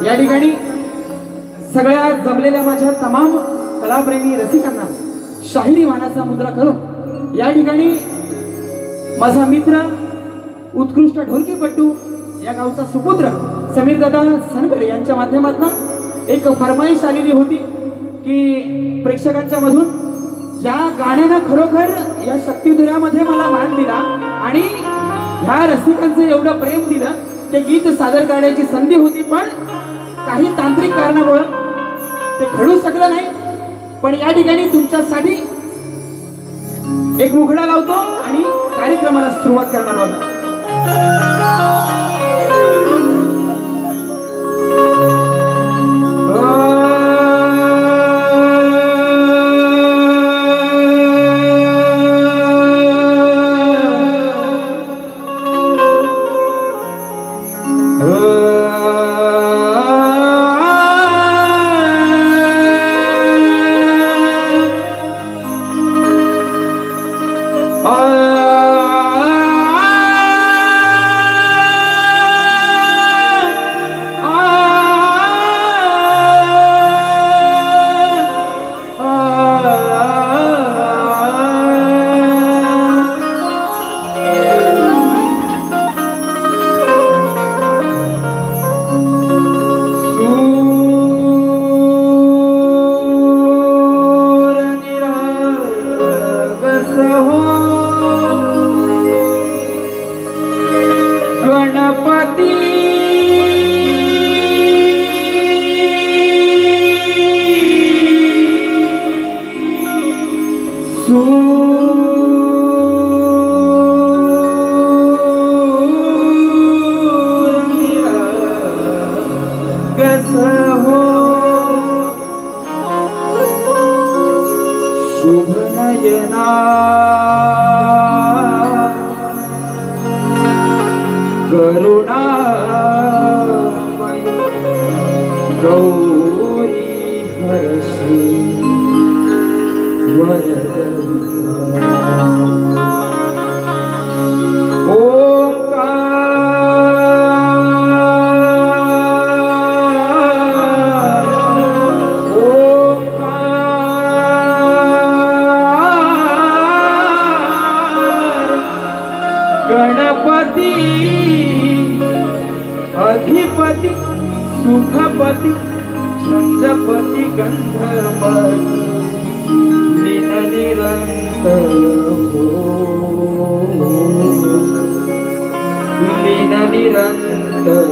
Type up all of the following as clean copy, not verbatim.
या ठिकाणी सगळ्या जमलेल्या माझ्या तमाम कलाप्रेमी रसिकांना शाहिरी मानाचा मुद्रा करून या ठिकाणी माझा मित्र उत्कृष्ट ढोलकीपट्टू या गावचा सुपुत्र समीर दादा सनगर यांच्या माध्यमातून एक फरमाईश आलेली होती की प्रेक्षकांच्या मधून या गाण्यानं खरोखर या शक्तिधुरामध्ये मला मान दिला आणि ह्या रसिकांचं एवढं प्रेम दिलं ते गीत सादर करण्याची संधी होती, पण काही तांत्रिक कारणामुळे ते घडू शकलं नाही। पण या ठिकाणी तुमच्यासाठी एक मुखडा लावतो आणि कार्यक्रमाला सुरुवात करणार आहोत। करुणामय गौरी हरषी गणपती अधिपती सुखपती छंदपती गंधर्वपती निरंतर हो निरंतर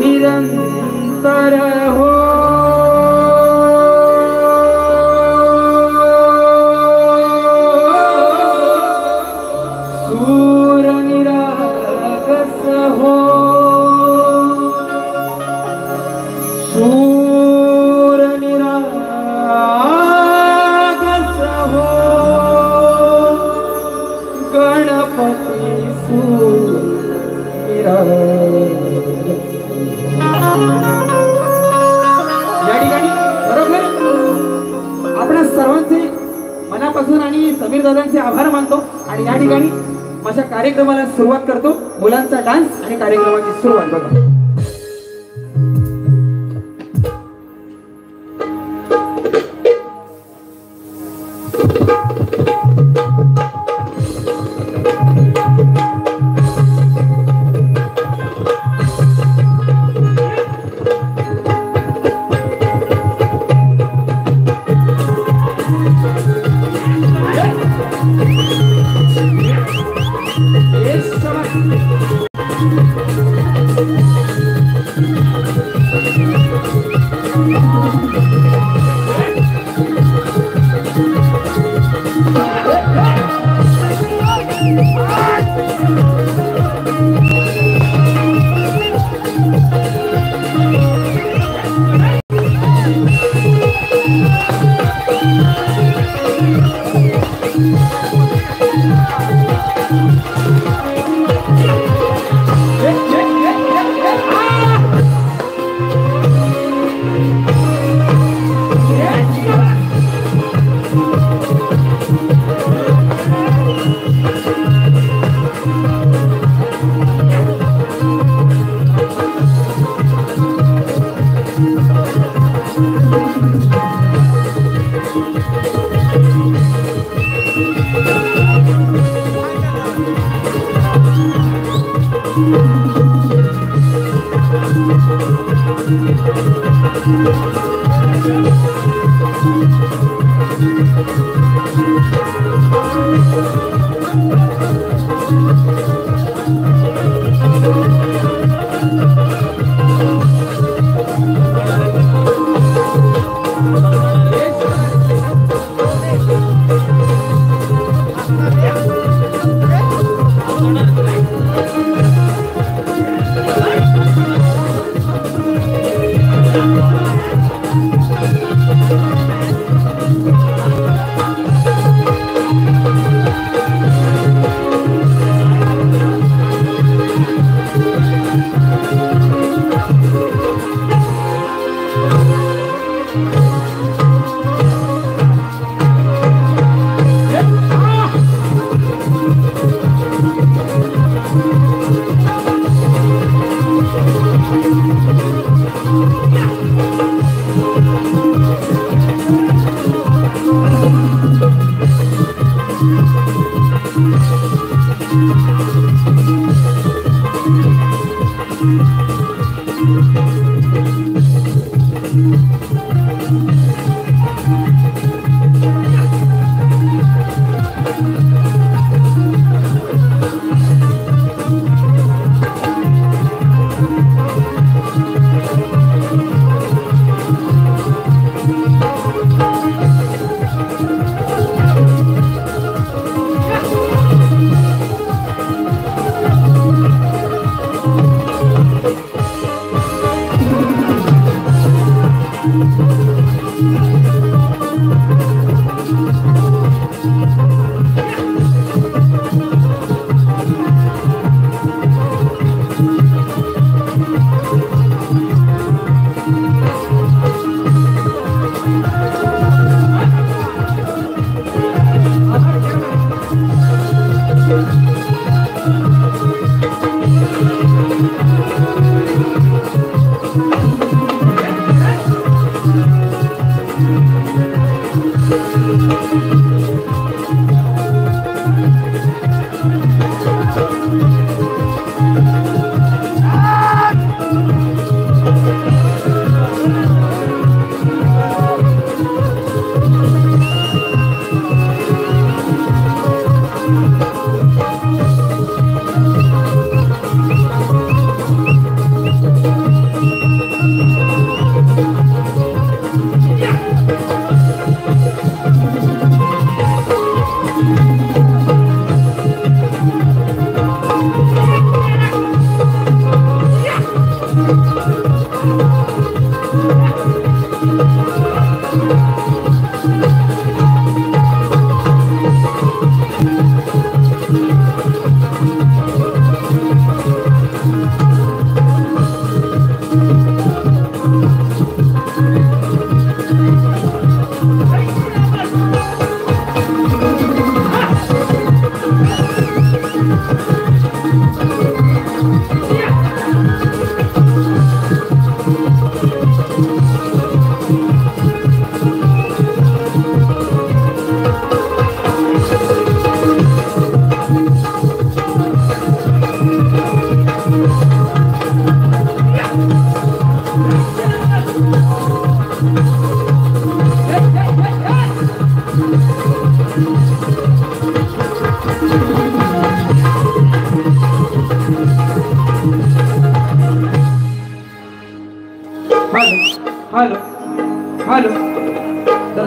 निरंतर हो या ठिकाणी बरोबर आपण सर्वांचे मनापासून आणि समीर दादांचे आभार मानतो आणि या ठिकाणी माझ्या कार्यक्रमाला सुरुवात करतो. मुलांचा डान्स आणि कार्यक्रमाची सुरुवात बघा.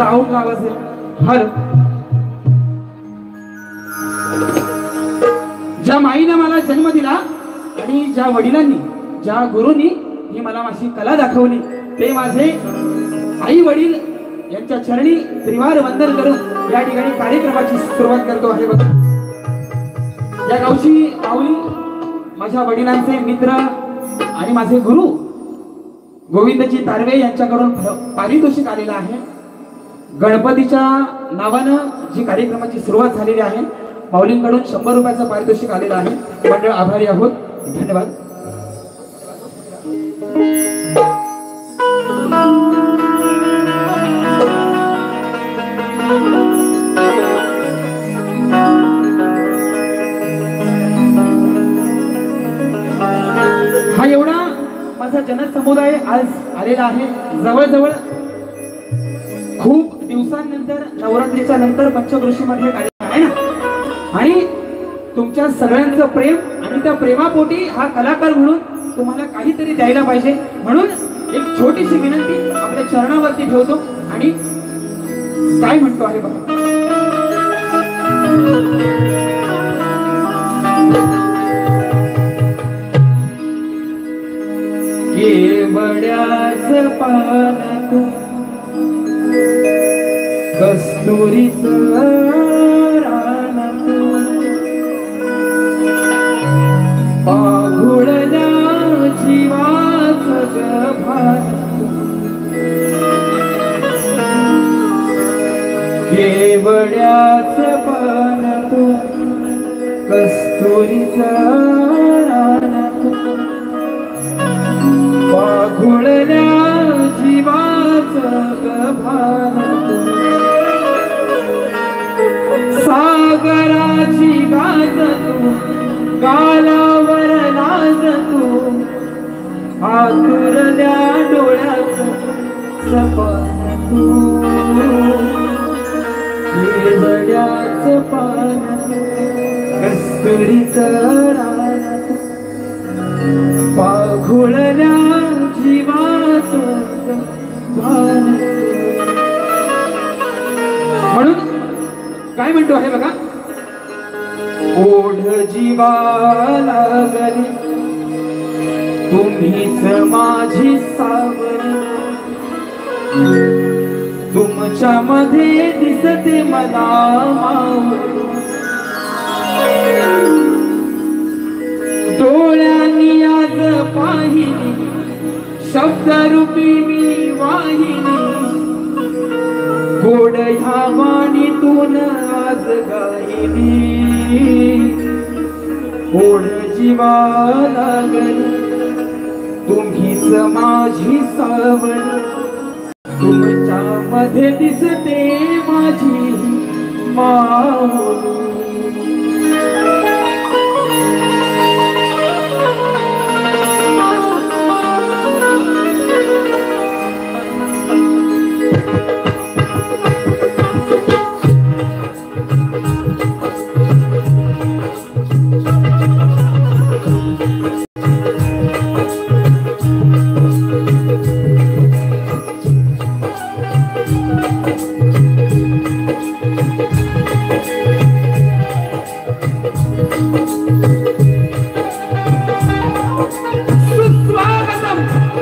आऊट गाव असेल. हॅलो. ज्या माईने मला जन्म दिला आणि ज्या वडिलांनी ज्या गुरुंनी ही मला माझी कला दाखवली ते माझे आई वडील यांच्या चरणी त्रिवार वंदन करून या ठिकाणी कार्यक्रमाची सुरुवात करतो आहे. बघा या गावची माऊली माझ्या वडिलांचे मित्र आणि माझे गुरु गोविंदजी तारवे यांच्याकडून पारितोषिक आलेलं आहे. गणपतीच्या नावानं जी कार्यक्रमाची सुरुवात झालेली आहे माऊलींकडून 100 रुपयाचं पारितोषिक आलेलं आहे. मंडळ आभारी आहोत. धन्यवाद. हा एवढा माझा जनसमुदाय आज आलेला आहे. जवळजवळ खूप दिवसांनंतर नवरात्रीच्या नंतर पंचक्रोशीमध्ये कार्यक्रम आहे ना आणि तुमच्या सगळ्यांचं प्रेम आणि त्या प्रेमापोटी हा कलाकार म्हणून तुम्हाला काहीतरी द्यायला पाहिजे म्हणून एक छोटीशी विनंती आपल्या चरणावरती ठेवतो आणि काय म्हणतो आहे बघा. केवड्याच पान तू कस्तुरीचं रान तू पाघुळल्या जीवाचं भान केवड्याच पान तू कस्तुरीचं रान तू पाघुळल्या जीवाचं भान सागराची गाज तू गालावर लाज तू आतुरल्या डोळ्याचं सपान तू केवड्याचं पान कस्तुरीचं रान पाघुळल्या जीवाचं भान. म्हणून काय म्हणतो आहे बघा. ओढ जीवाला गली तुम्हीच माझी सावली तुमच्या मध्ये दिसते मला माऊली डोळ्यांनी आज पाहिली शब्दरूपी मी वाहिनी गोड ह्या वाणीतून आज गायली गोड जीवाला गली तुम्हीच माझी सावली तुमच्या मध्ये दिसते माझी माऊली.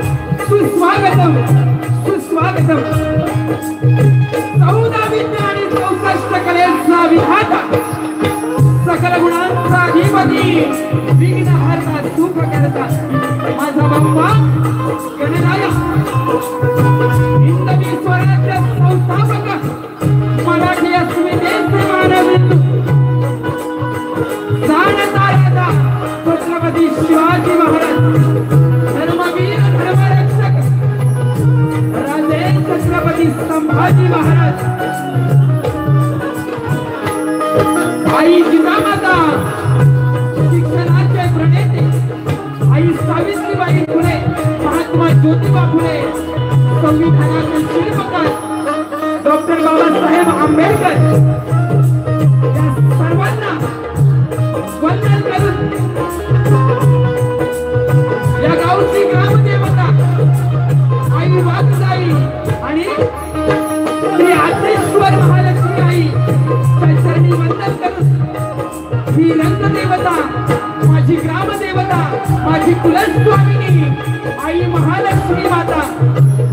सुस्वागतम सुस्वागतम 14 विद्या आणि 64 कलेचा विधाता सकल गुणांचा अधिपती विघ्नहर्ता सुख करता माझा बाप्पा गणराया हिंदवी स्वराज्य संस्थापक मराठी अस्मितेचे मानबिंदू जाणता येता छत्रपती शिवाजी महाराज धर्मवीर धर्मरक्षक राजे छत्रपती संभाजी महाराज आई जिजामाता शिक्षणाचे प्रणेते आई सावित्रीबाई फुले महात्मा ज्योतिबा फुले संविधानाचे शिल्पकार डॉक्टर बाबासाहेब आंबेडकर या सर्वांना वंदन करून या गावची ग्रामदेवता आई वाघजाई आणि माझ्या चरणी वंदन करून ही रंगदेवता, माझी ग्रामदेवता, माझी कुलस्वामिनी आई महालक्ष्मी माता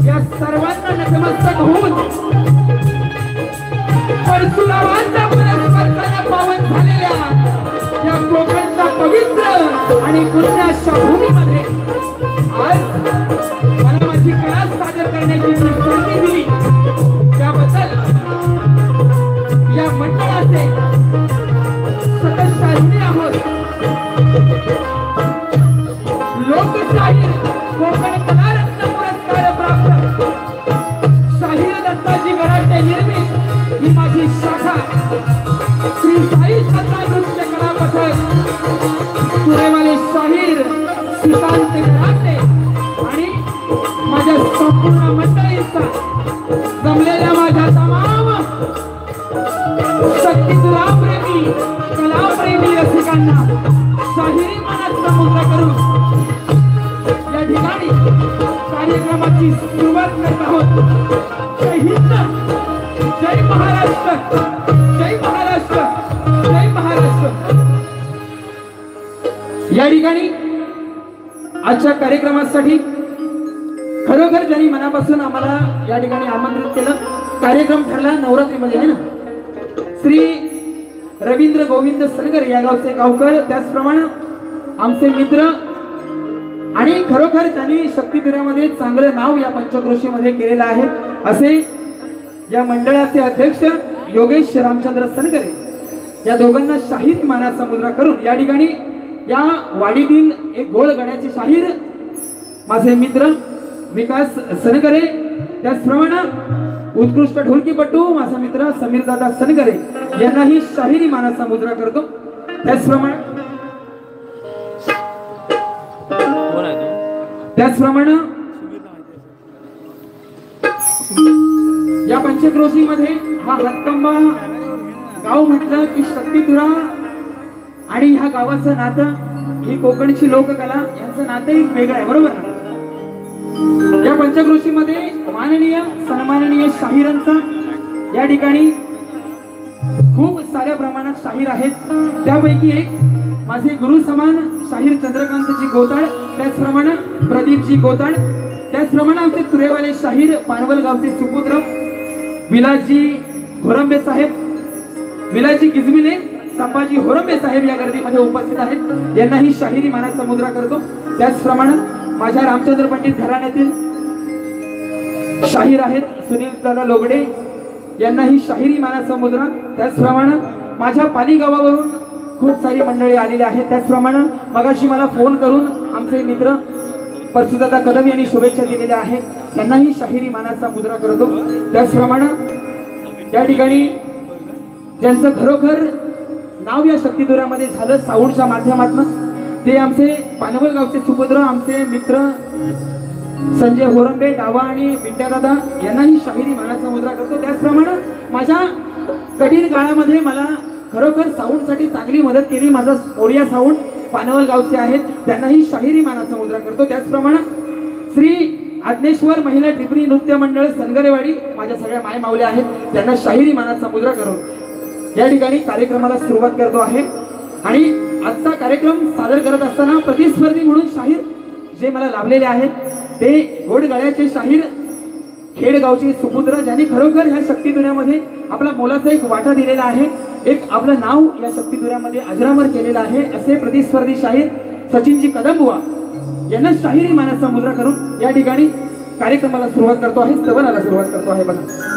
या सर्वांना नतमस्तक होऊन परशुरामांच्या पुनस्पर्शाने पावन झालेल्या या कोकणच्या पवित्र आणि पुण्याच्या भूमीमध्ये आज मला माझी कला सादर करण्याची संधी दिली त्याबद्दल या मंडळाचे सदस्य आहोत. लोकशाहीर कोकण कलारत्न पुरस्कार प्राप्त शाहीर दत्ताजी गराटे निर्मित ही माझी शाखा श्री साई छत्रा नृत्य कला पथक पुणेवाले शाहीर श्रीकांत गराटे आणि माझ्या संपूर्ण मंडळींचा जमलेल्या माझ्या तमाम शक्तिप्रेमी कलाप्रेमी रसिकांना शाहिरी मनात समुद्र करून या ठिकाणी कार्यक्रमाची सुरुवात करत आहोत. जय हिंद, जय महाराष्ट्र, जय महाराष्ट्र, जय महाराष्ट्र. या ठिकाणी आजच्या कार्यक्रमासाठी खरोखर ज्यांनी मनापासून आम्हाला या ठिकाणी आमंत्रित केलं. कार्यक्रम ठरला नवरात्रीमध्ये आहे ना. श्री रवींद्र गोविंद सनगर या गावचे गावकर, त्याचप्रमाणे आमचे मित्र आणि खरोखर त्यांनी शक्तिपीठामध्ये चांगलं नाव या पंचक्रोशीमध्ये केलेलं आहे असे या मंडळाचे अध्यक्ष योगेश रामचंद्र सनगरे या दोघांना शाहीर मानाचा मुद्रा करून या ठिकाणी या वाडीतील एक गोल गण्याचे शाहीर माझे मित्र विकास सनगरे, त्याचप्रमाणे उत्कृष्ट ढोलकीपटू माझा मित्र समीर दादा सनगरे यांनाही शाहिरी मानाचा मुद्रा करतो. त्याचप्रमाणे या पंचक्रोशी मध्ये हा हातकंबा गाव म्हटलं की शक्तिपुरा आणि ह्या गावाचं नातं ही कोकणची लोककला यांचं नातं एक वेगळं आहे, बरोबर ना. या पंचक्रोशी मध्ये माननीय सन्माननीय शाहिरांचा या ठिकाणी खूप साऱ्या प्रमाणात शाहीर आहेत. त्यापैकी एक माझे गुरु समान शाहीर चंद्रकांतजी गोताळ, त्याचप्रमाणे प्रदीपजी गोताळ, त्याचप्रमाणे आमचे तुरेवाले शाहीर पानवल गावचे सुपुत्र विलासजी होरंबे साहेब, विलासजी गिजमिले, संभाजी होरंबे साहेब या गर्दीमध्ये उपस्थित आहेत. यांनाही शाहिरी मानाचा मुद्रा करतो. त्याचप्रमाणे माझ्या रामचंद्र पंडित घराण्यातील शाहीर आहेत सुनील दादा लोगडे, यांनाही शाहिरी मानाचा मुद्रा. त्याचप्रमाणे माझ्या पाली गावावरून खूप सारी मंडळी आलेली आहेत. त्याचप्रमाणे मगाशी मला फोन करून आमचे मित्र परशुदादा कदम यांनी शुभेच्छा दिलेल्या आहेत, त्यांनाही शाहिरी मानाचा मुद्रा करतो. त्याचप्रमाणे या ठिकाणी ज्यांचं खरोखर नाव या शक्तिदुरामध्ये झालं साऊंडच्या माध्यमातून ते आमचे पानवल गावचे सुपुत्र आमचे मित्र संजय होरंबे डावा आणि बिट्ट्या दादा यांनाही शाहिरी मानाचा मुद्रा करतो. त्याचप्रमाणे माझ्या कठीण काळामध्ये मला खरोखर साऊंडसाठी चांगली मदत केली माझा ओडिया साऊंड पानवल गावचे आहेत, त्यांनाही शाहिरी मानाचा मुद्रा करतो. त्याचप्रमाणे श्री आज्ञेश्वर महिला टिपरी नृत्य मंडळ सनगरेवाडी माझ्या सगळ्या माय माऊल्या आहेत, त्यांना शाहिरी मानाचा मुद्रा करून या ठिकाणी कार्यक्रमाला सुरुवात करतो आहे. आणि आजचा कार्यक्रम सादर करत असताना प्रतिस्पर्धी म्हणून शाहीर जे मला लाभलेले आहेत ते गोडगळ्याचे शाहीर खेडगावचे सुपुत्र, ज्यांनी खरोखर ह्या शक्तिदुर्यामध्ये आपला मोलाचा एक वाटा दिलेला आहे, एक आपलं नाव या शक्तिदुर्यामध्ये अजरामर केलेलं आहे, असे प्रतिस्पर्धी शाहीर सचिनजी कदमबुवा यांना शाहिरी मानाचा मुद्रा करून या ठिकाणी कार्यक्रमाला सुरुवात करतो आहे, स्तवनाला सुरुवात करतो आहे. बघा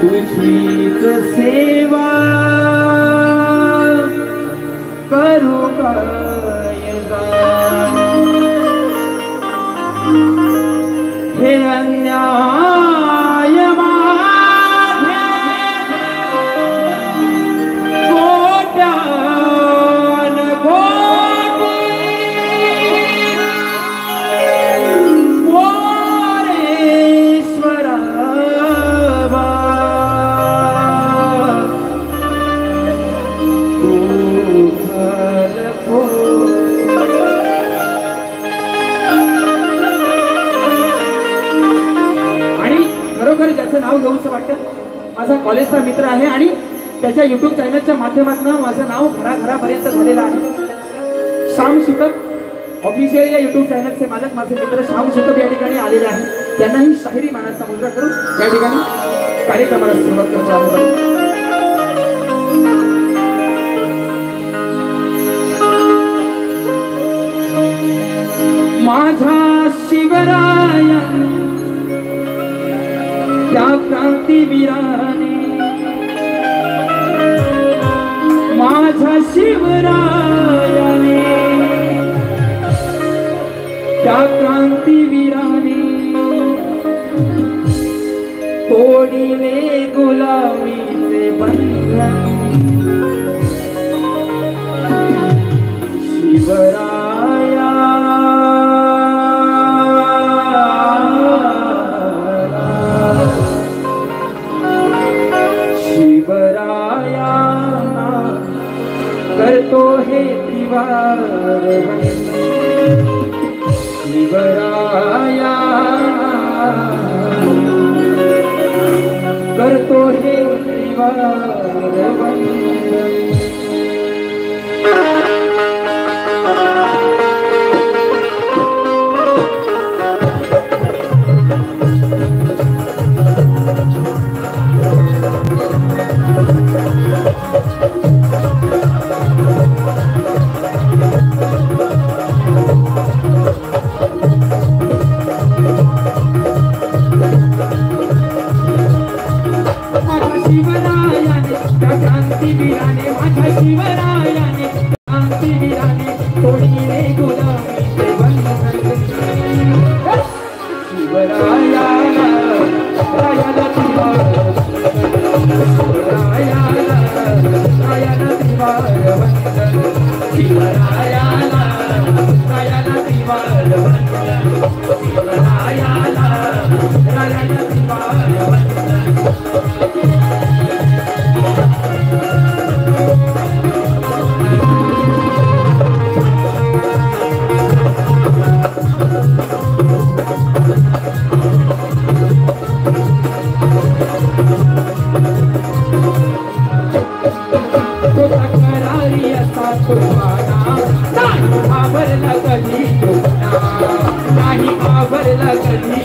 तुझीच सेवा करू काय हे अन्याय माझे कोट्यान कोटी मोरेश्वरा ज्याचं नाव घेऊचं वाटतं माझा कॉलेजचा मित्र आहे आणि त्याच्या युट्यूब चॅनलच्या माध्यमातून माझं नाव घराघरापर्यंत झालेलं आहे. श्याम शिकत ऑफिशियल या युट्यूब चॅनलचे मालक माझे मित्र श्याम शिकत या ठिकाणी आलेले आहे. त्यांनाही शाहिरी मानाचा मुजरा करून या ठिकाणी कार्यक्रमाला सुरुवात करतो आहोत. माझा शिवराया त्या क्रांतीवीराने माझ्या शिवरायाने त्या क्रांतीवीराने तोडिले गुलामीचे बंधन शिवराया करतो हे त्रिवार शिवराया करतो हे त्रिवार क्रांतीवीराने माझ्या शिवरायाने क्रांतीवीराने तोडिले गुलामीचे बंधन शिवरायाला रायाला त्रिवार शिवरायाला रायाला त्रिवार वंदन शिवरायाला रायाला त्रिवार वंदन शिवरायाला रायाला त्रिवार वंदन नाही आवरला कधी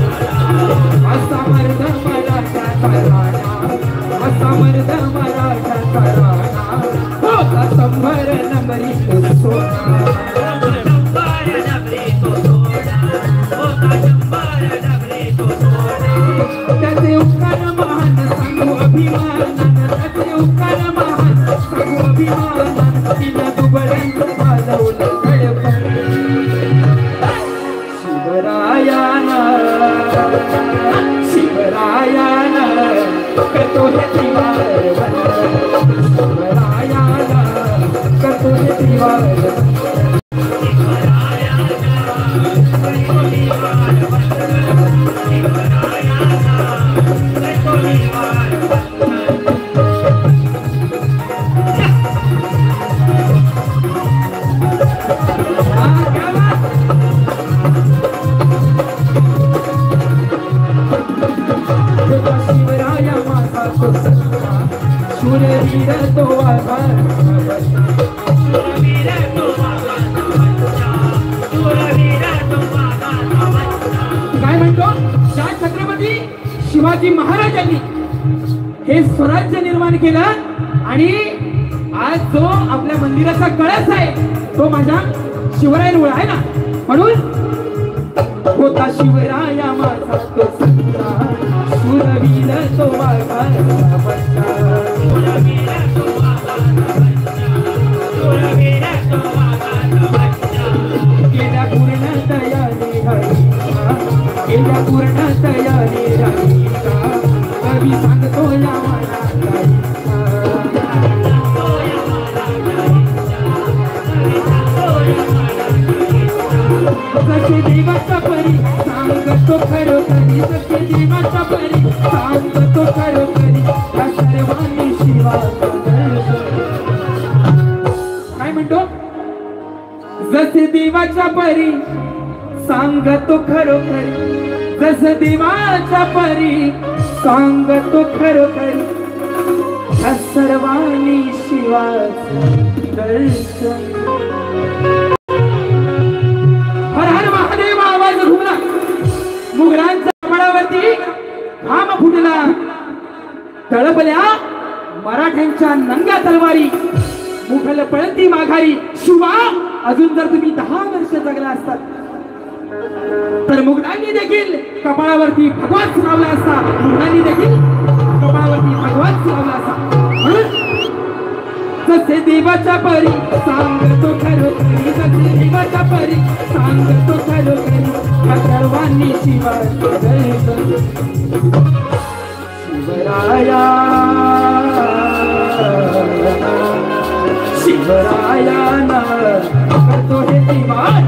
असा मर्द मराठा राणा असा मर्द मराठा राणा होता शंभर नंबरी त्याचे उपकार महान सांगू अभिमानानं त्याचे उपकार महान सांगू अभिमानानं तिला दुबळ्यांचं वाजवलं गडपण शिवरायाना शिवरायाना करतो हे त्रिवार वंदन शिवरायाना करतो हे त्रिवार शूरवीर तो काय म्हणतो शाह छत्रपती शिवाजी महाराजांनी हे स्वराज्य निर्माण केलं आणि आज जो आपल्या मंदिराचा कळस आहे तो माझ्या शिवरायांमुळे आहे ना. म्हणून होता शिवराया माझा पूर्ण तयारी राहिका कवी सांगतो या सखे देवाचा परी सांगतो खरोखरी सखे देवाचा परी सांगतो खरोखरी या सर्वांनी शिवाचा काय म्हणतो जसे देवाच्या परी सांगतो खरोखरी जसे देवाच्या परी सांगतो खरोखरी या सर्वांनी शिवाचं दर्शन मुघलांच्या कमळावरती घाम फुटला तळपल्या मराठ्यांच्या नंग्या तलवारी मुघल पळती माघारी शिवा अजून जर तुम्ही 10 वर्ष जगला असतात तर मुघलांनी देखील कपाळावरती भगवाच लावला असता मुघलांनी देखील कपाळावरती भगवाच लावला असता म्हणून जसे देवाच्या परी सांगतो खरोखरी जसे देवाच्या परी सांगतो खरोखरी या सर्वांनी शिवाचं दर्शन शिवराया शिवराया ना करतो हे दिवाण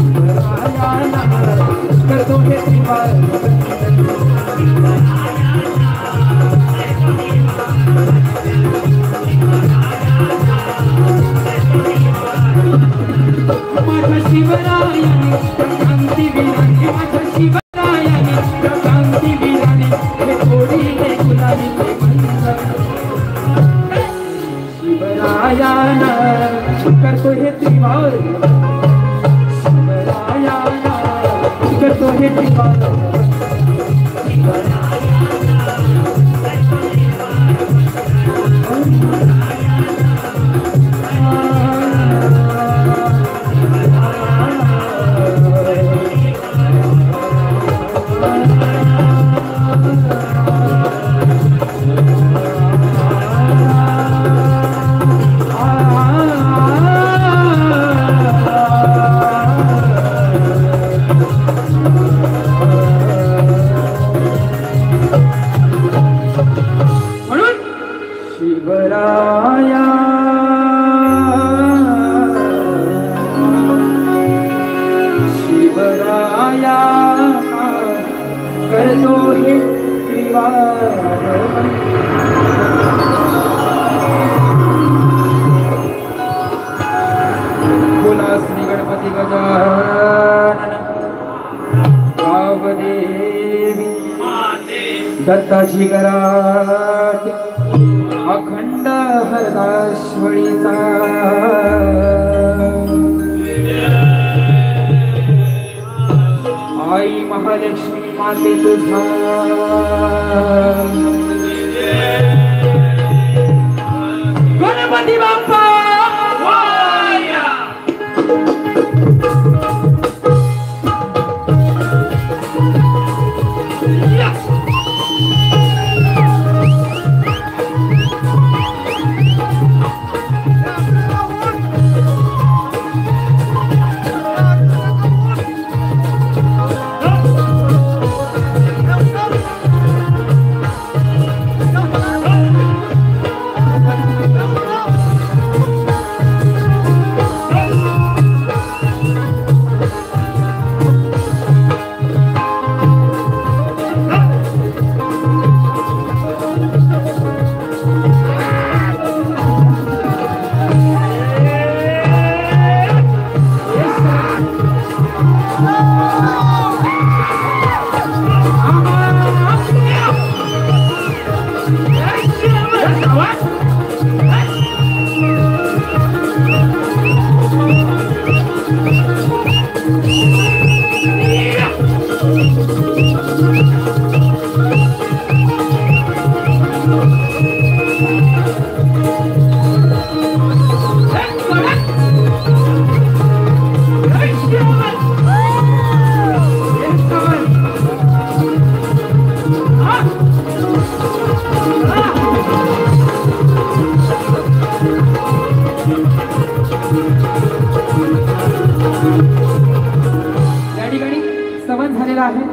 शिवराया ना करतो हे दिवाण माझ्या शिवरायाने क्रांती वीराने माझ्या शिवरायाने क्रांती वीराने हे थोडी हे गुलाबी ते मंत्र शिवरायाना करतो हे त्रिवार शिवरायाना करतो हे त्रिवार दत्ताची घरात अखंड हरदाश्वळीचा आई महालक्ष्मी माते तुझा गणपती बाप्पा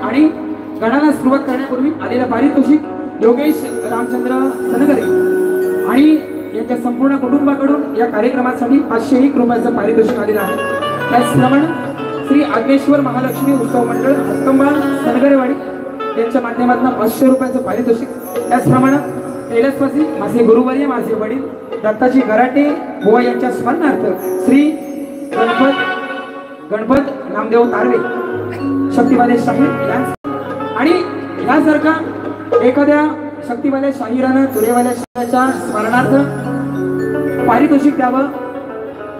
आणि गणाला सुरुवात करण्यापूर्वी आलेलं पारितोषिक योगेश रामचंद्र सनगरे आणि यांच्या संपूर्ण कुटुंबाकडून या कार्यक्रमासाठी 501 रुपयाचं पारितोषिक आलेलं आहे. त्याचप्रमाणे श्री आग्नेश्वर महालक्ष्मी उत्सव मंडळ हक्कंबा सनगरेवाडी यांच्या माध्यमातून 500 रुपयाचं पारितोषिक. त्याचप्रमाणे कैलासवासी माझे गुरुवर्य माझे वडील दत्ताजी गराटे बुवा यांच्या स्मरणार्थ श्री गणपत नामदेव तारवे शक्तिवाले शाहीर यांचा आणि यासारखा एखाद्या शक्तिवाल्या शाहिरानं तुरेवाल्या शाहिराच्या स्मरणार्थ पारितोषिक द्यावं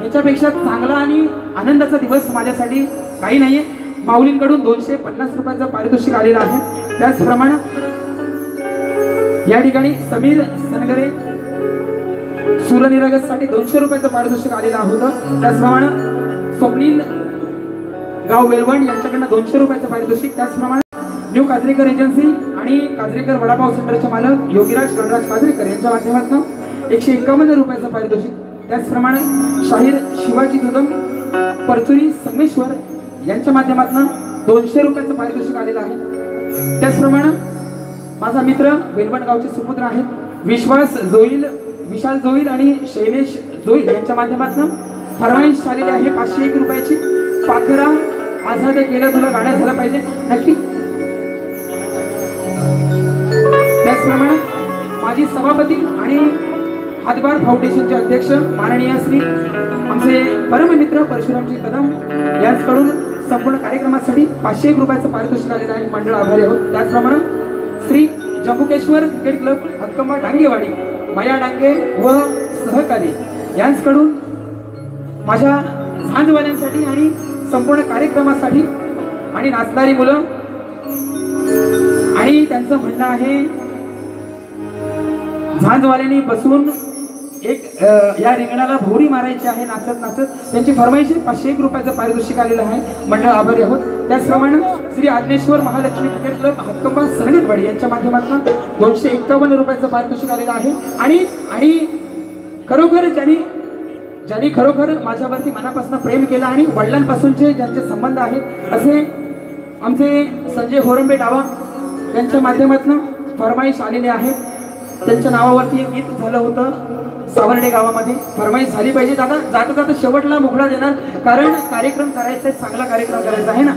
याच्यापेक्षा चांगला आणि आनंदाचा दिवस माझ्यासाठी काही नाहीये. माऊलींकडून 250 रुपयाचं पारितोषिक आलेलं आहे. त्याचप्रमाणे या ठिकाणी समीर सनगरे सूर्यनिरागस साठी 200 रुपयाचं पारितोषिक आलेलं होतं. त्याचप्रमाणे स्वप्नील गाव वेलवण यांच्याकडनं 200 रुपयाचं पारितोषिक. त्याचप्रमाणे न्यू काजरेकर एजन्सी आणि काजरेकर वडापाव सेंटरचे मालक योगीराज गणराज काजरेकर यांच्या माध्यमातून 151 रुपयाचं पारितोषिक. त्याचप्रमाणे शाहीर शिवाजी कदम परचुरी संगमेश्वर यांच्या माध्यमातून 200 रुपयाचं पारितोषिक आलेलं आहे. त्याचप्रमाणे माझा मित्र वेलवण गावचे सुपुत्र आहेत विश्वास जोईल विशाल जोईल आणि शैलेश जोईल यांच्या माध्यमातून फरमाईश आलेली आहे 501 रुपयाची. पाखरा आझाद केलं तुला गाड्या झालं पाहिजे नक्की. त्याचप्रमाणे माजी सभापती आणि हातभार फाउंडेशनचे अध्यक्ष माननीय श्री आमचे परममित्र परशुरामजी कदम यांच्याकडून संपूर्ण कार्यक्रमासाठी 501 रुपयाचं पारितोषिक आलेलं आहे. मंडळ आभारी आहोत. त्याचप्रमाणे श्री जम्बुकेश्वर क्रिकेट क्लब हक्कंबा डांगेवाडी माया डांगे व सहकारी यांच्याकडून माझ्या झांजवाल्यांसाठी आणि संपूर्ण कार्यक्रमासाठी आणि नाचणारी मुलं आणि त्यांचं म्हणणं आहे झांजवाल्यांनी बसून एक या रिंगणाला भोरी मारायची आहे नाचत नाचत. त्यांची फरमाईश 501 रुपयाचं पारितोषिक आलेलं आहे. मंडळ आभारी आहोत. त्याचप्रमाणे श्री आग्नेश्वर महालक्ष्मी क्रिकेट क्लब हक्कंबा सनगरवाडी यांच्या माध्यमातून 251 रुपयाचं पारितोषिक आलेलं आहे. आणि खरोखर ज्यांनी खरोखर माझ्यावरती मनापासून प्रेम केलं आणि वडिलांपासूनचे ज्यांचे संबंध आहेत असे आमचे संजय होरंबे डावा यांच्या माध्यमातून फरमाईश आलेले आहे. त्यांच्या नावावरती एक गीत झालं होतं सावर्डे गावामध्ये. फरमाईश झाली पाहिजे. दादा जाता जाता शेवटला मोकळा देणार कारण कार्यक्रम करायचा आहे चांगला कार्यक्रम करायचा आहे ना.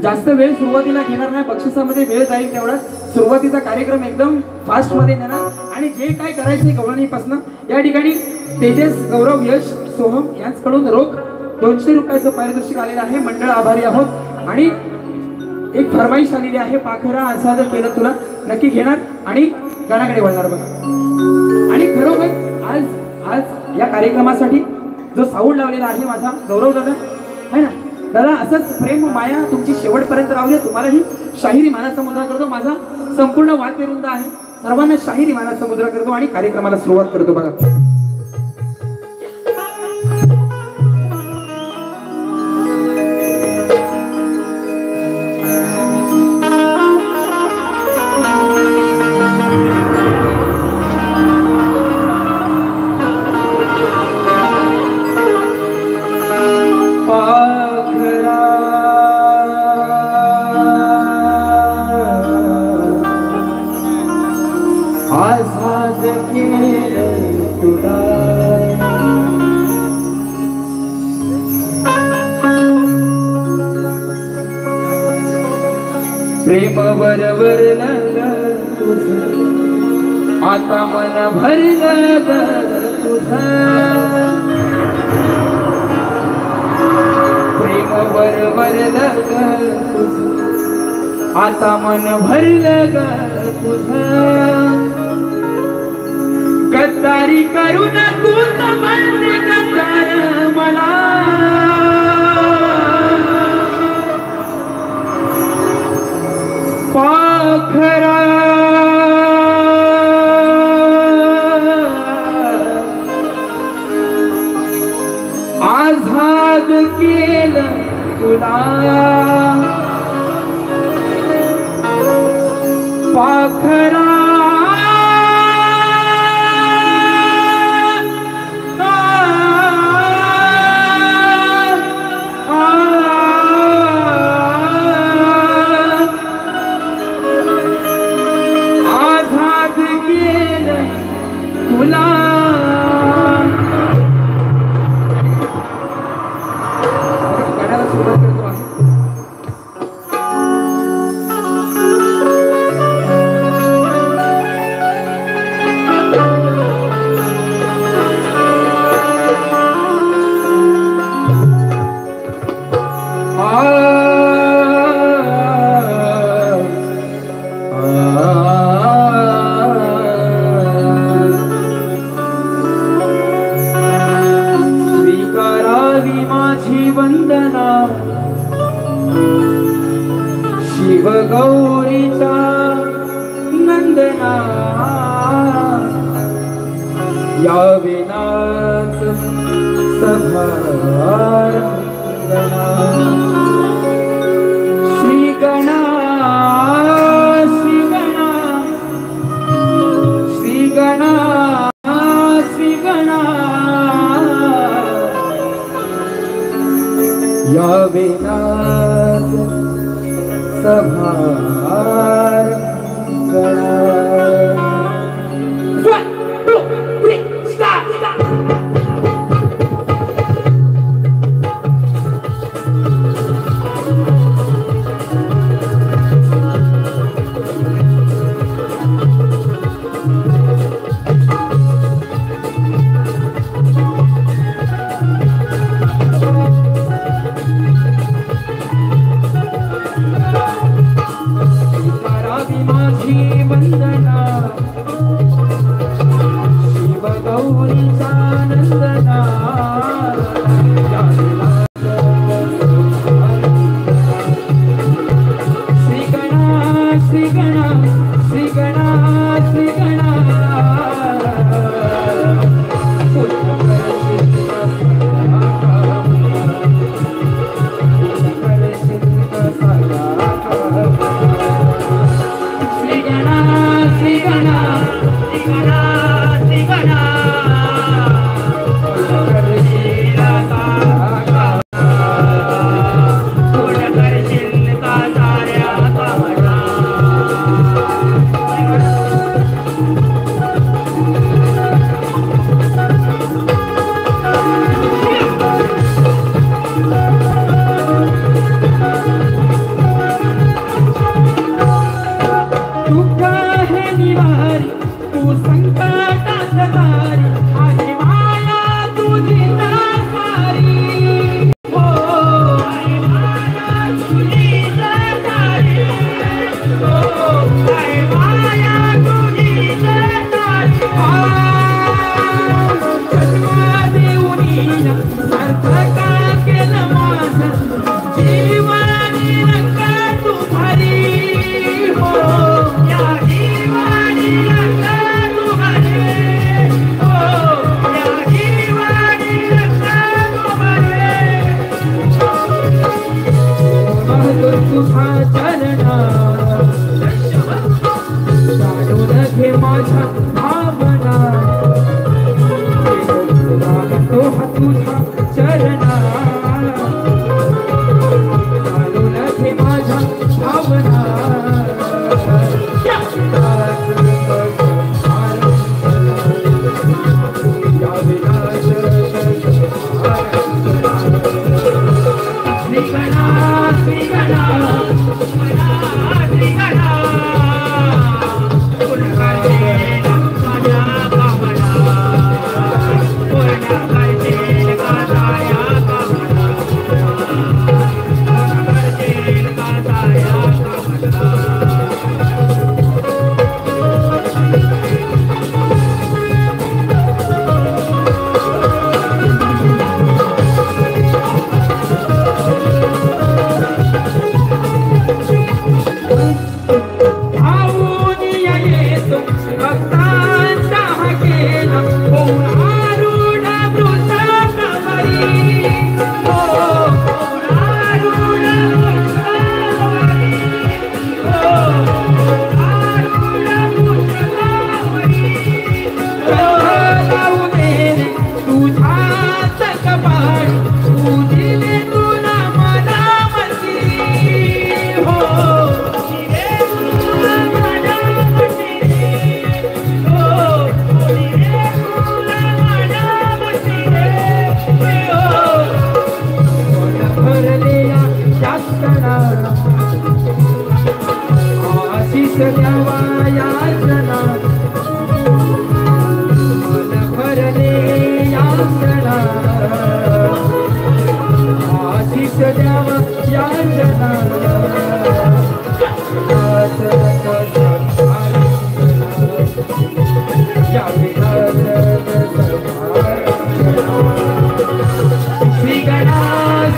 जास्त वेळ सुरुवातीला घेणार नाही. बक्षिसामध्ये वेळ जाईल तेवढा. सुरुवातीचा कार्यक्रम एकदम फास्ट मध्ये नेणार आणि जे काय करायचे गवळणीपासून या ठिकाणी तेजस गौरव यश सोहम यांच्याकडून रोख 200 रुपयाचं पारितोषिक आलेलं आहे. मंडळ आभारी आहोत. आणि एक फरमाईश आलेली आहे पाखरा आसाद केलं तुला नक्की घेणार आणि गाण्याकडे वळणार बघा. आणि खरोखर आज या कार्यक्रमासाठी जो साऊंड लावलेला आहे माझा गौरव दादा आहे ना. दादा असंच प्रेम माया तुमची शेवटपर्यंत राहू दे. तुम्हालाही शाहिरी मानाचा मुद्रा करतो. माझा संपूर्ण वाद्यवृंद आहे सर्वांना शाहिरी मानाचा मुद्रा करतो आणि कार्यक्रमाला सुरुवात करतो बघा. प्रेम बरवरलं तुझं आता मन भरलं तुझं. प्रेम बरवरलं तुझं आता मन भरलं तुझं. गद्दारी करून तू बनते गद्दार मला. पाखरा आझाद केलं तुला. पाखरा गौरीचा नंदना या विनाच सभारंगना श्री गणा श्री गणा श्री गणा श्री गणा या विनाच सभारंगना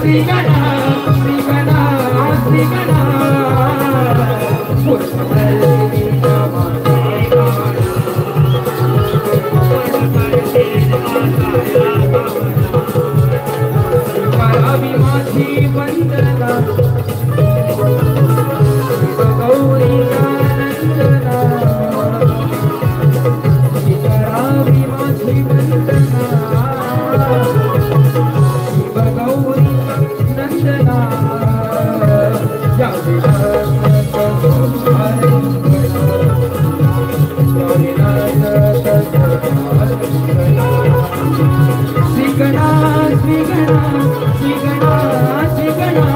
Sri Gana, Sri Gana, Sri Gana. करावी माझी वंदना गौरीला नंदना करावी माझी वंदना गौरी नंदना श्रीगणा श्रीगणा श्रीगणा श्रीगणा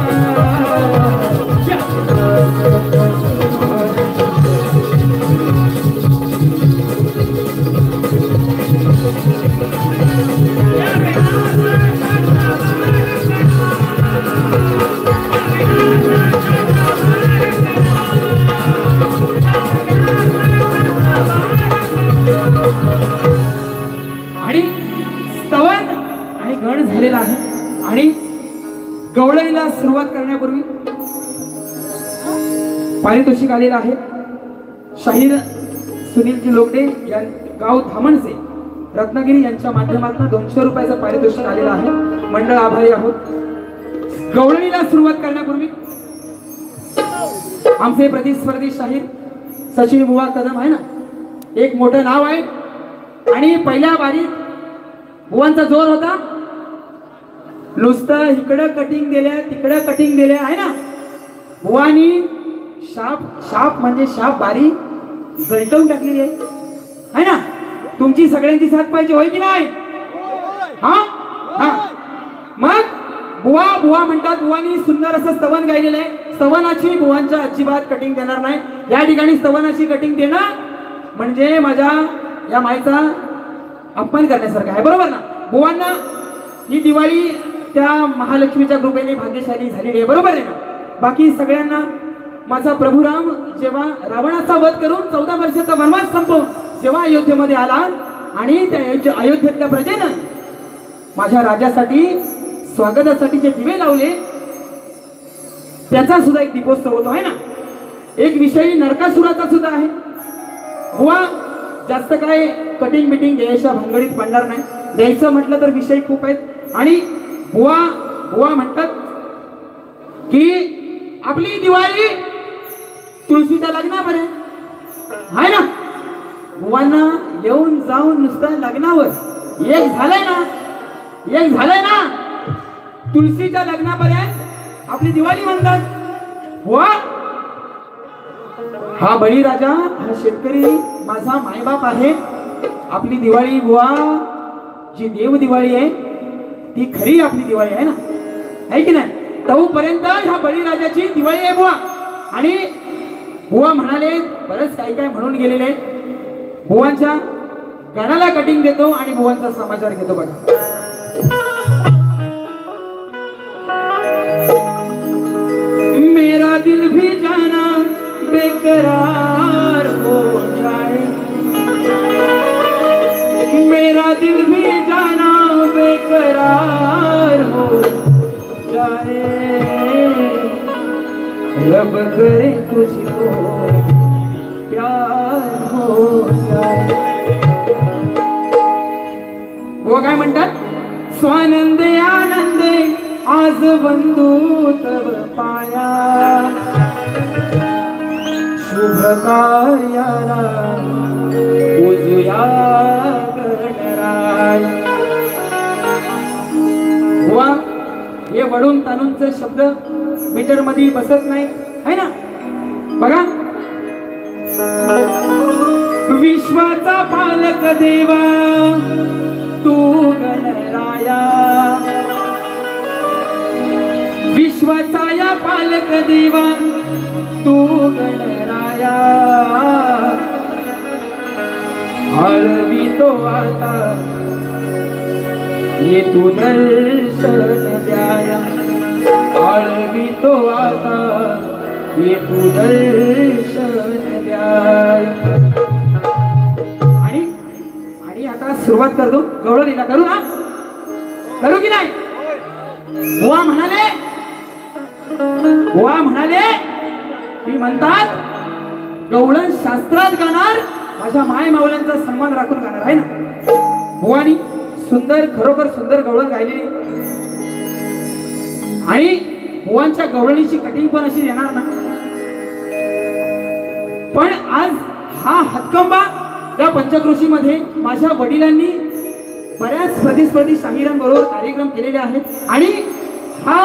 आणि स्तवन आणि गण झालेला आहे आणि गवळणीला सुरुवात करण्यापूर्वी पारितोषिक आलेलं आहे. शाहीर सुनीलजी लोकडे या गाव धामणचे रत्नागिरी यांच्या माध्यमातून 200 रुपयाचं पारितोषिक आलेलं आहे. मंडळ आभारी आहोत. गवळणीला सुरुवात करण्यापूर्वी आमचे प्रतिस्पर्धी शाहीर सचिन बुवा कदम आहे ना, एक मोठं नाव आहे आणि पहिल्या बारीत बुवांचा जोर होता. नुसतं इकडं कटिंग दिल्या तिकडं कटिंग दिल्या आहे ना. बुवानी शाप शाप म्हणजे शाप बारी जळटवून टाकलेली आहे ना. तुमची सगळ्यांची साथ पाहिजे, होय की नाही? हा हा मग बुवा बुवा म्हणतात. बुवानी सुंदर असं स्तवन गायलेलं आहे. स्तवनाची बुवांच्या अजिबात कटिंग देणार नाही. या ठिकाणी स्तवनाची कटिंग देणं म्हणजे माझ्या या मायचा अपमान करण्यासारखं आहे, बरोबर ना? बुवांना ही दिवाळी त्या महालक्ष्मीच्या कृपेने भाग्यशाली झालेली आहे, बरोबर आहे ना? बाकी सगळ्यांना माझा प्रभुराम जेव्हा रावणाचा वध करून 14 वर्षाचा वनवास संपवून जेव्हा अयोध्येमध्ये आला आणि त्या अयोध्येतल्या प्रजेनं माझ्या राजासाठी स्वागतासाठी जे दिवे लावले त्याचा सुद्धा एक दीपोत्सव होतो आहे ना. एक विषयी नरकासुराचा सुद्धा आहे. बुवा जास्त काय कटिंग बिटिंग द्यायच्या भानगडीत पडणार नाही. द्यायचं म्हटलं तर विषय खूप आहेत आणि बुवा बुवा म्हणतात की आपली दिवाळी तुळशीच्या लग्नापर्यंत आहे ना. बुवांना येऊन जाऊन नुसतं लग्नावर एक झालंय ना तुळशीच्या लग्नापर्यंत आपली दिवाळी म्हणतात. बुवा हा बळीराजा हा शेतकरी माझा मायबाप आहे. आपली दिवाळी बुवा जी देव दिवाळी आहे ती खरी आपली दिवाळी आहे ना, आहे की नाही? तोपर्यंत ह्या बळीराजाची दिवाळी आहे बुवा. आणि बुवा म्हणाले बरंच काही काय म्हणून गेलेले. बुवांच्या गाण्याला कटिंग देतो आणि बुवांचा समाचार घेतो. बघा मेरा दिल भी जाना बेकरार हो जाए, मेरा दिल भी जाना बेकरार हो जाए, रब करे तुझको प्यार हो जाए. वो काय म्हणतात? स्वानंदे आनंदे आज बंधू तब पाया, शुभ कार्याला उजया गणराय. बुवा हे वडून ताणूनचे शब्द मीटर मध्ये बसत नाही है ना. बघा विश्वाचा पालक देवा तू गणराया, विश्वाचा या पालक देवा तू गणराया, आळवी तो आता ये तू दर्शन द्याया, आळवी तो आता ये तू दर्शन द्याया. आणि आता सुरुवात करतो. गवळणीला करू ना, करू की नाही? बुवा म्हणाले ती म्हणतात गवळण शास्त्रात गाणार, माझ्या माय माऊल्यांचा सन्मान राखून गाणार आहे ना बुवानी. सुंदर, खरोखर सुंदर गवळण गायलेली आणि बुवांच्या गवळणीची कटिंग पण अशी येणार ना. पण आज हा हातकंबा या पंचक्रोशी मध्ये माझ्या वडिलांनी बऱ्याच प्रतिस्पर्धी शाहिरांबरोबर कार्यक्रम केलेले आहेत आणि हा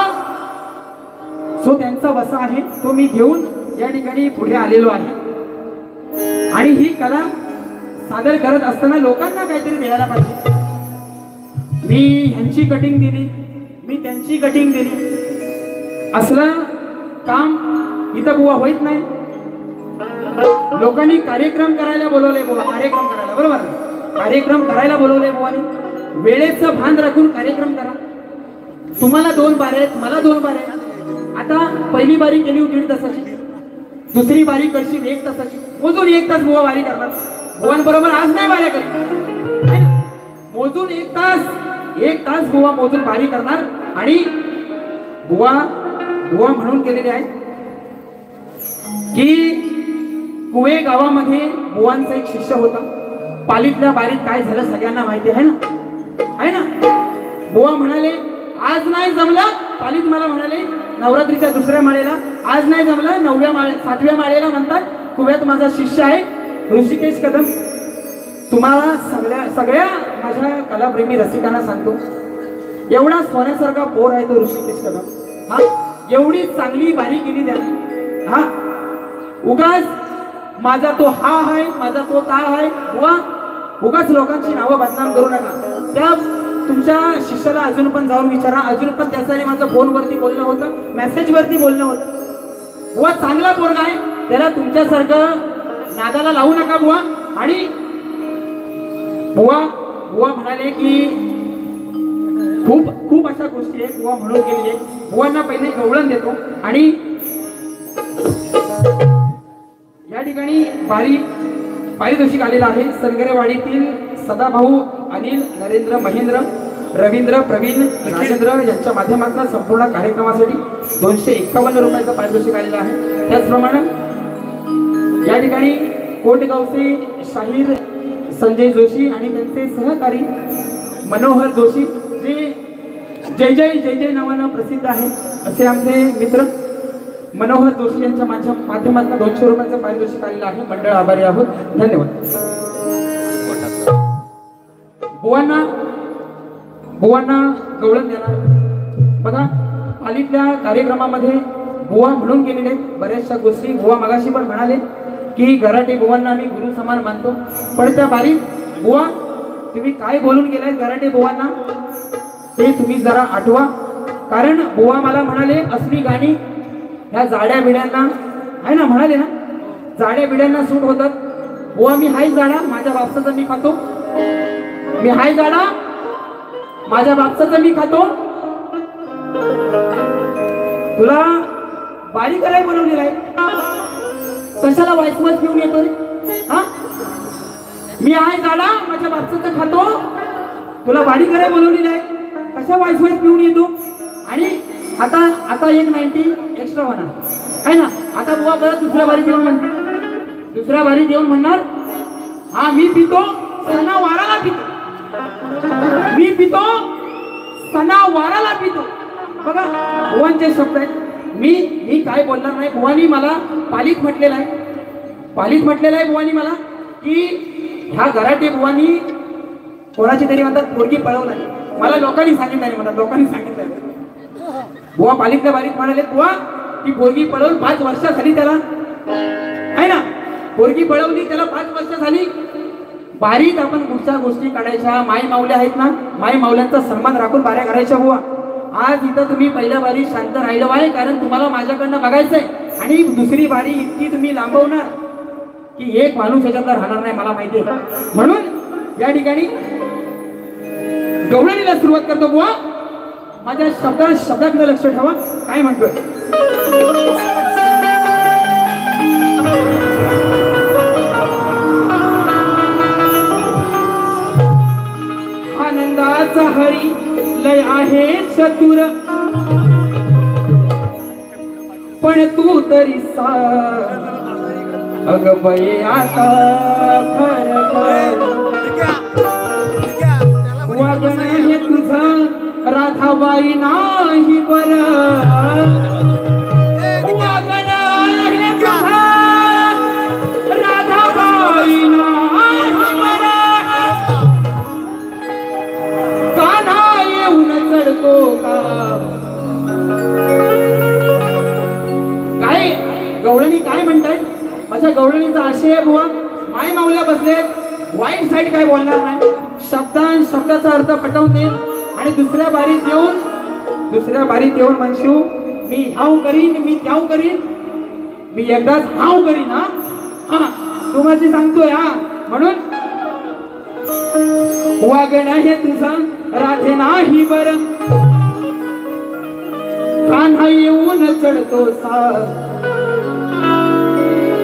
जो त्यांचा वसा आहे तो मी घेऊन या ठिकाणी पुढे आलेलो आहे. आणि ही कला सादर करत असताना लोकांना काहीतरी द्यायला पाहिजे. मी ह्यांची कटिंग दिली, मी त्यांची कटिंग दिली, असलं काम इथं बुवा होत नाही. लोकांनी कार्यक्रम करायला बोलवले बुवा, कार्यक्रम करायला, बरोबर, कार्यक्रम करायला बोलवले बुवानी. वेळेचं भान राखून कार्यक्रम करा. तुम्हाला 2 बारे आहेत, मला 2 बारे आहेत. आता पहिली बारी केली 1.5 तासाची, दुसरी बारी करशील 1 तासाची, मोजून 1 तास बुवा बारी करणार. बुवांबरोबर आज नाही बाऱ्या करी, मोजून 1 तास बुवा मोजून बारी करणार. आणि बुवा म्हणून केलेले आहे की कुवे गावामध्ये बुवांचा एक शिष्य होता. पालीतल्या बारीत काय झालं सगळ्यांना माहिती आहे ना. बुवा म्हणाले आज नाही जमलं. पालीत मला म्हणाले नवरात्रीच्या 2ऱ्या माळेला आज नाही जमलं, 7व्या माळेला म्हणतात कुव्यात माझा शिष्य आहे ऋषिकेश कदम. तुम्हाला सगळ्या माझ्या कलाप्रेमी रसिकांना सांगतो, एवढा सोन्यासारखा पोर आहे तो ऋषिकेश कदम. हा, एवढी चांगली बारी केली त्याने. हा, उगाच माझा तो हा आहे, माझा तो ता आहे, बुवा उगाच लोकांची नावं बदनाम करू नका. त्या तुमच्या शिष्याला अजून पण जाऊन विचारा, अजून पण त्याचा माझं फोनवरती बोलणं होतं, मेसेज वरती बोलणं होतं. बुवा चांगला पोरगा आहे, त्याला तुमच्यासारखं नादाला लावू नका बुवा. आणि बुवा म्हणाले की खूप अशा गोष्टी आहेत बुवा म्हणून गेली आहे. बुवांना पहिले गवळण देतो आणि या ठिकाणी पारितोषिक आलेला आहे. सनगरेवाडीतील सदाभाऊ, अनिल, नरेंद्र, महेंद्र, रवींद्र, प्रवीण, राजेंद्र यांच्या माध्यमातून संपूर्ण कार्यक्रमासाठी 251 रुपयाचं पारितोषिक आलेलं आहे. त्याचप्रमाणे या ठिकाणी कोटगावचे शाहीर संजय जोशी आणि त्यांचे सहकारी मनोहर जोशी, जे जय जय नावानं प्रसिद्ध आहे असे आमचे मित्र मनोहर जोशी यांच्या माध्यमातून 200 रुपयाचं पारितोषिक आलेलं आहे. मंडळ आभारी आहोत. धन्यवाद. बुवांना गवळण देणार. बघा पालीतल्या कार्यक्रमामध्ये बुवा म्हणून गेलेले बऱ्याचशा गोष्टी. बुवा मगाशी पण म्हणाले की गराटे बुवांना आम्ही गुरु समान मानतो. पण त्या बारीत बुवा तुम्ही काय बोलून गेलाय गराटे बुवांना ते तुम्ही जरा आठवा. कारण बुवा मला म्हणाले असली गाणी ह्या जाड्या बिड्यांना आहे ना, म्हणाले ना जाड्या बिड्यांना सूट होतात. बुवा मी हाय जाडा, माझ्या बापसाचा मी खातो. मी हाय जाडा, माझ्या बापसाचा मी खातो. तुला बारी करायला बोलवलेला आहे, कशाला वाईसमत घेऊन येतो रे? हा, मी हाय जाडा, माझ्या बापसाचा खातो. तुला बारी करायला बोलवलेली आहे, कशा वाईसमत घेऊन येतो? आणि आता 190 एक्स्ट्रा होणार आहे ना. आता बुवा परत दुसऱ्या बारी देऊन म्हणणार हा मी पितो सणावाराला पितो, मी पितो सणावाराला पितो. बघा बुवांचे शब्द आहेत. मी काय बोलणार नाही. बुवानी मला पालीत म्हटलेलं आहे बुवानी मला की ह्या गराटे बुवानी कोणाची तरी म्हणतात पोरगी पळवलाय. मला लोकांनी सांगितलं बुवा पालितल्या बारीत म्हणाले बुवा ती पोरगी पळवून 5 वर्ष झाली त्याला, आहे ना, पोरगी पळवली त्याला 5 वर्ष झाली. बारीत आपण कुठच्या गोष्टी काढायच्या, माई माऊल्या आहेत ना, माई माऊल्यांचा सन्मान राखून बाऱ्या करायच्या. बुवा आज इथं तुम्ही पहिल्या बारी शांत राहिलं आहे, कारण तुम्हाला माझ्याकडनं बघायचंय. आणि दुसरी बारी इतकी तुम्ही लांबवणार की एक माणूस याच्यातला राहणार नाही, मला माहिती आहे. म्हणून या ठिकाणी गवळणीला सुरुवात करतो. बुवा माझ्या शब्दाकडे लक्ष ठेवा, काय म्हणतोय. आनंदाचा हरी लय आहे चतुर, पण तू तरी अग बाई आता खरं वागण हे तुझं राधाबाई नाही बरं वागण हे तुझं राधाबाई नाही बरं कान्हा येऊन चढतो का काय गवळणी काय म्हणताय माझ्या गवळणीचा आशय आहे बुवा माय माऊल्या बसले वाईट साईड काय बोलणार नाही शब्दाचा अर्थ पटवून देईन आणि दुसऱ्या बारीत येऊन म्हणशीव मी ह्याव करीन मी त्याव करीन मी एकदाच हाव करीन हा तू माझी सांगतोय हा म्हणून वागण हे तुझं राधे नाही बर कान्हा येऊन चढतो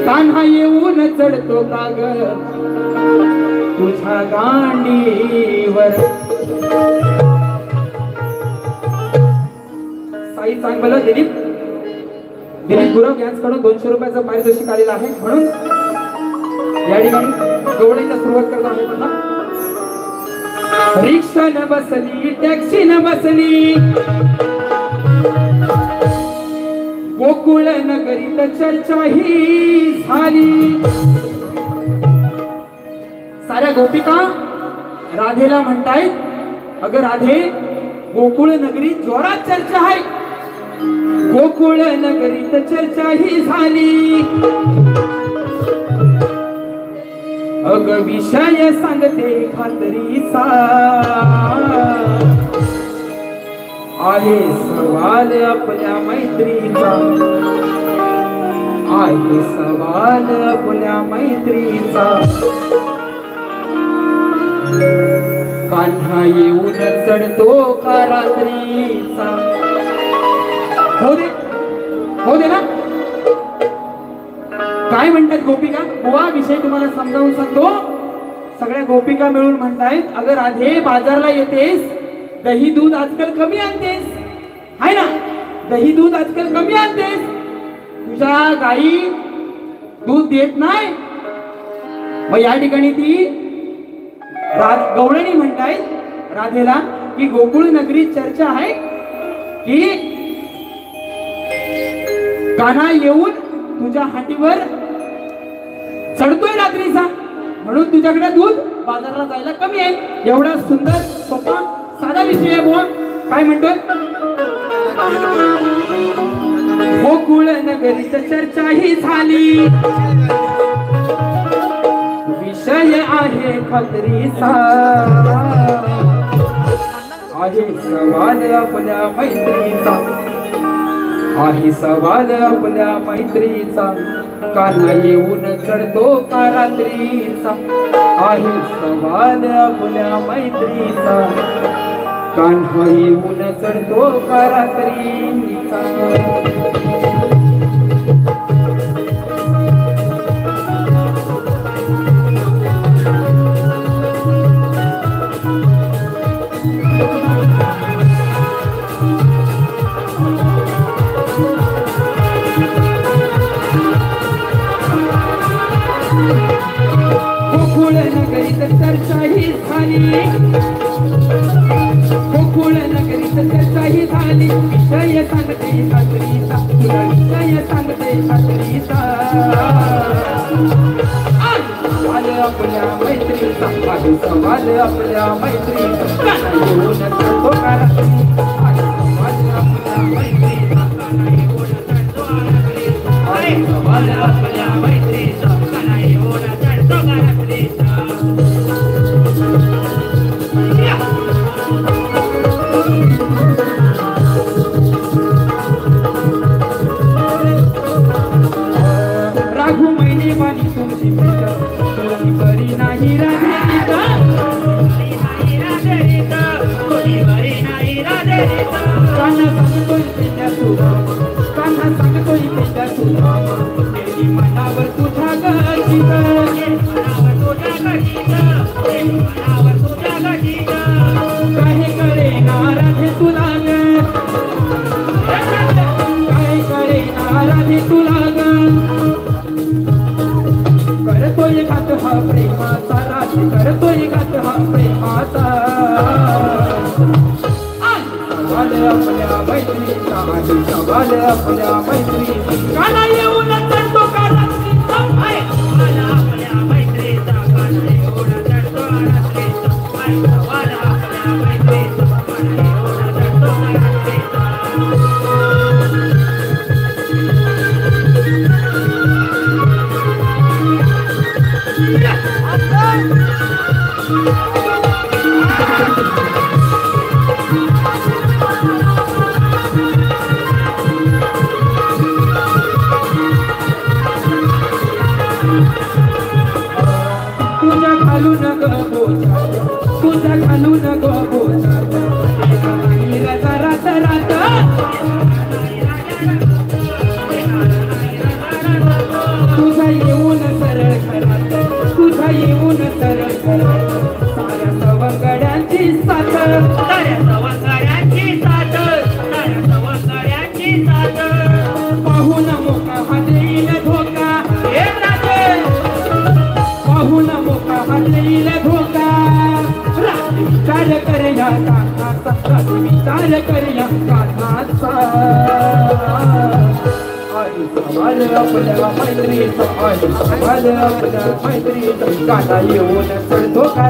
कान्हा येऊन चढतो काग तुझ्या गांडीवर साई सांग मला दिलीप गुरव यांच्याकडून 200 रुपयाचं पारितोषिक आलेलं आहे म्हणून या ठिकाणी गवळीला सुरुवात करत आहे पुन्हा रिक्षा न बसली टॅक्सी न बसली गोकुळ नगरीत चर्चा ही झाली साऱ्या गोपिका राधेला म्हणतायत अगं राधे गोकुळ नगरीत जोरात चर्चा आहे गोकुळ नगरीत चर्चा ही झाली अग विषय सांगते खात्रीचा आहे सवाल आपल्या मैत्रीचा आहे सवाल आपल्या मैत्रीचा कान्हा येऊन चढतो का रात्रीचा हो दे ना काय म्हणतात गोपिका बुवा विषय तुम्हाला समजावून सांगतो सगळ्या गोपिका मिळून म्हणतायत अगं राधे बाजारला येतेस दही दूध आजकाल कमी आणतेस हाय ना दही दूध आजकाल कमी आणतेस तुझ्या गाई दूध देत नाही मग या ठिकाणी ती गवळणी म्हणतायत राधेला की गोकुळ नगरीत चर्चा आहे की कान्हा येऊन तुझ्या हाटीवर चढतोय रात्रीचा म्हणून तुझ्याकडे दूध बाजाराला जायला कमी आहे एवढा सुंदर सोपा साधा विषय आहे बुवा काय म्हणतोय गोकुळ नगरीत चर्चा ही झाली विषय आहे खात्रीचा आहे सवाल आपल्या मैत्रीचा आहे सवाल आपल्या मैत्रीचा कान्हा येऊन चढतो का रात्रीचा आहे सवाल आपल्या मैत्रीचा कान्हा येऊन चढतो का रात्रीचा गोकुळ नगरीत चर्चा ही झाली गोकुळ नगरीत चर्चा ही झाली विषय सांगते खात्रीचा तुला विषय सांगते खात्रीचा सवाल आपल्या मैत्रीचा आहे सवाल आपल्या मैत्रीचा कान्हा येऊन चढतो का रात्रीचा सवाल आपल्या मैत्रीचा कान्हा येऊन चढतो का रात्रीचा सवाल आपल्या मैत्रीचा कान्हा येऊन चढतो का रात्रीचा राघू महिने वाली तुमची तुझी बरी नाही राधेरिका कान्हा सांगतोय त्याच्या सुरा कान्हा सांगतोय त्याच्या सुरा तेरी मनावर तुझ्या गती काय करे नाराधे तुला काय करे नाराधे तुला हा प्रेमाचा राज करतोय गात हा प्रेमाचा सवाल आपल्या मैत्रीचा आणि सवाल आपल्या मैत्रीचा काना येऊन चढतो का रात्रीचा सवाल आपल्या मैत्रीचा काना येऊन चढतो रात्रीचा सवाल आपल्या मैत्रीचा काना येऊन चढतो रात्रीचा तुझ्या घालून गो बोचा रात रात तुझा येऊन सरळ घरात तुझा येऊन सरळ घरात साऱ्या सवंगड्यांची साथ साऱ्या सवंगड्यांची साथ साऱ्या सवंगड्यांची साथ पाहून मोका हा देईल धोका हे राजे पाहून मोका हा देईल धोका विचार करूया कानाचा विचार करूया कानाचा आणि सवाल आपल्या मैत्रीचा आणि सवाल आपल्या मैत्रीचा काना येऊन चढतो का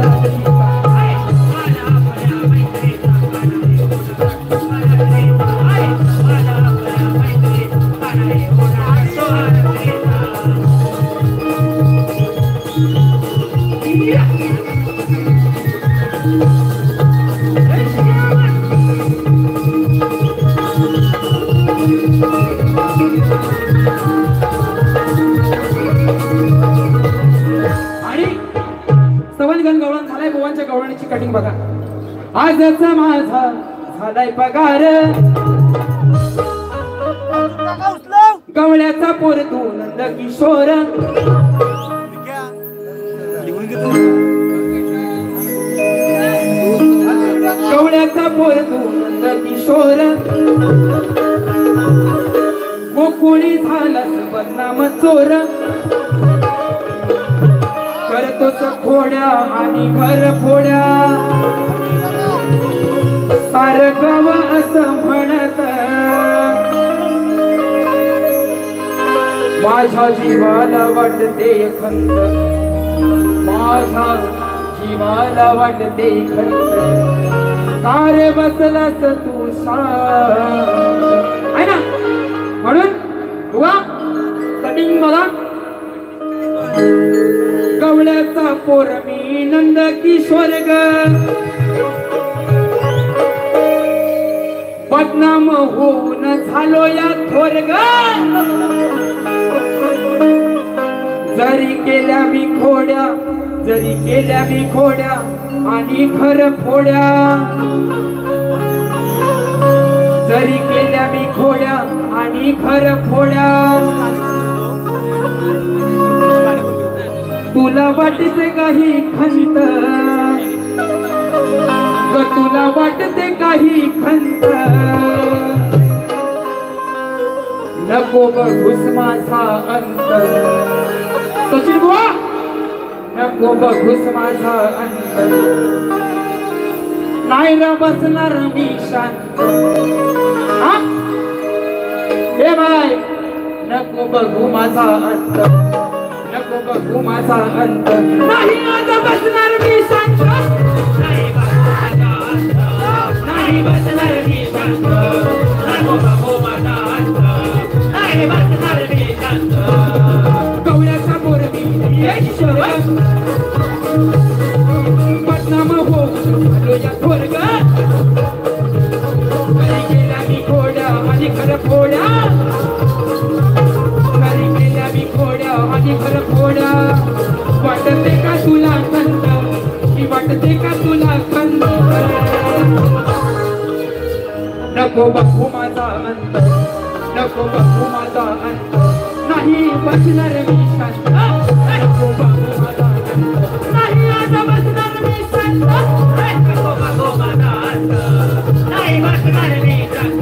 रात्रीचा गवळण झालाय गोवांच्या गवळणीची कटिंग बघा आजचा माझा झालाय पगार गवळ्याचा पोर तू नंद किशोर गवळ्याचा पोर तू नंद किशोर गोकुळी झालास बदनाम चोर करतोच खोड्या आणि घर फोड्या सार गाव असं म्हणत माझ्या जीवाला वाटते खंत माझ्या जीवाला वाटते खंत सारे बसलास तू आहे ना म्हणून बुवा कटिंग बघा गवळ्याचा पोर मी नंद किशोर ग बदनाम होऊन झालो या थोर ग जरी केल्या मी खोड्या जरी केल्या मी खोड्या आणि घर फोड्या जरी केल्या मी खोड्या आणि घर फोड्या तुला वाटते काही खंत ग तुला वाटते काही खंत नको बघूस माझा अंत सचिन बुवा नको बघूस माझा अंत नाही ना बसणार मी शांत हे बाय नको बघू माझा अंत नको बघू माझा अंत नाही आता बसणार मी शांत नाही बसणार मी शांत नको बघू माझा अंत नाही बसणार मी शांत गवळ्याचा पोर मी किशोर बदनाम हो झालो या थोर ग घरी गेला मी खोड्या आणि खरं फोड्या घरी गेल्या मी खोड्या आणि खरं फोड्या वाटते का तुला खंत की वाटते का तुला खंत नको बघू माझा अंत नको बघू माझा अंत नाही बसणार मी शांत नको बघू माझा अंत नाही आता बसणार मी शांत नको बघू माझा अंत नाही बसणार मी शांत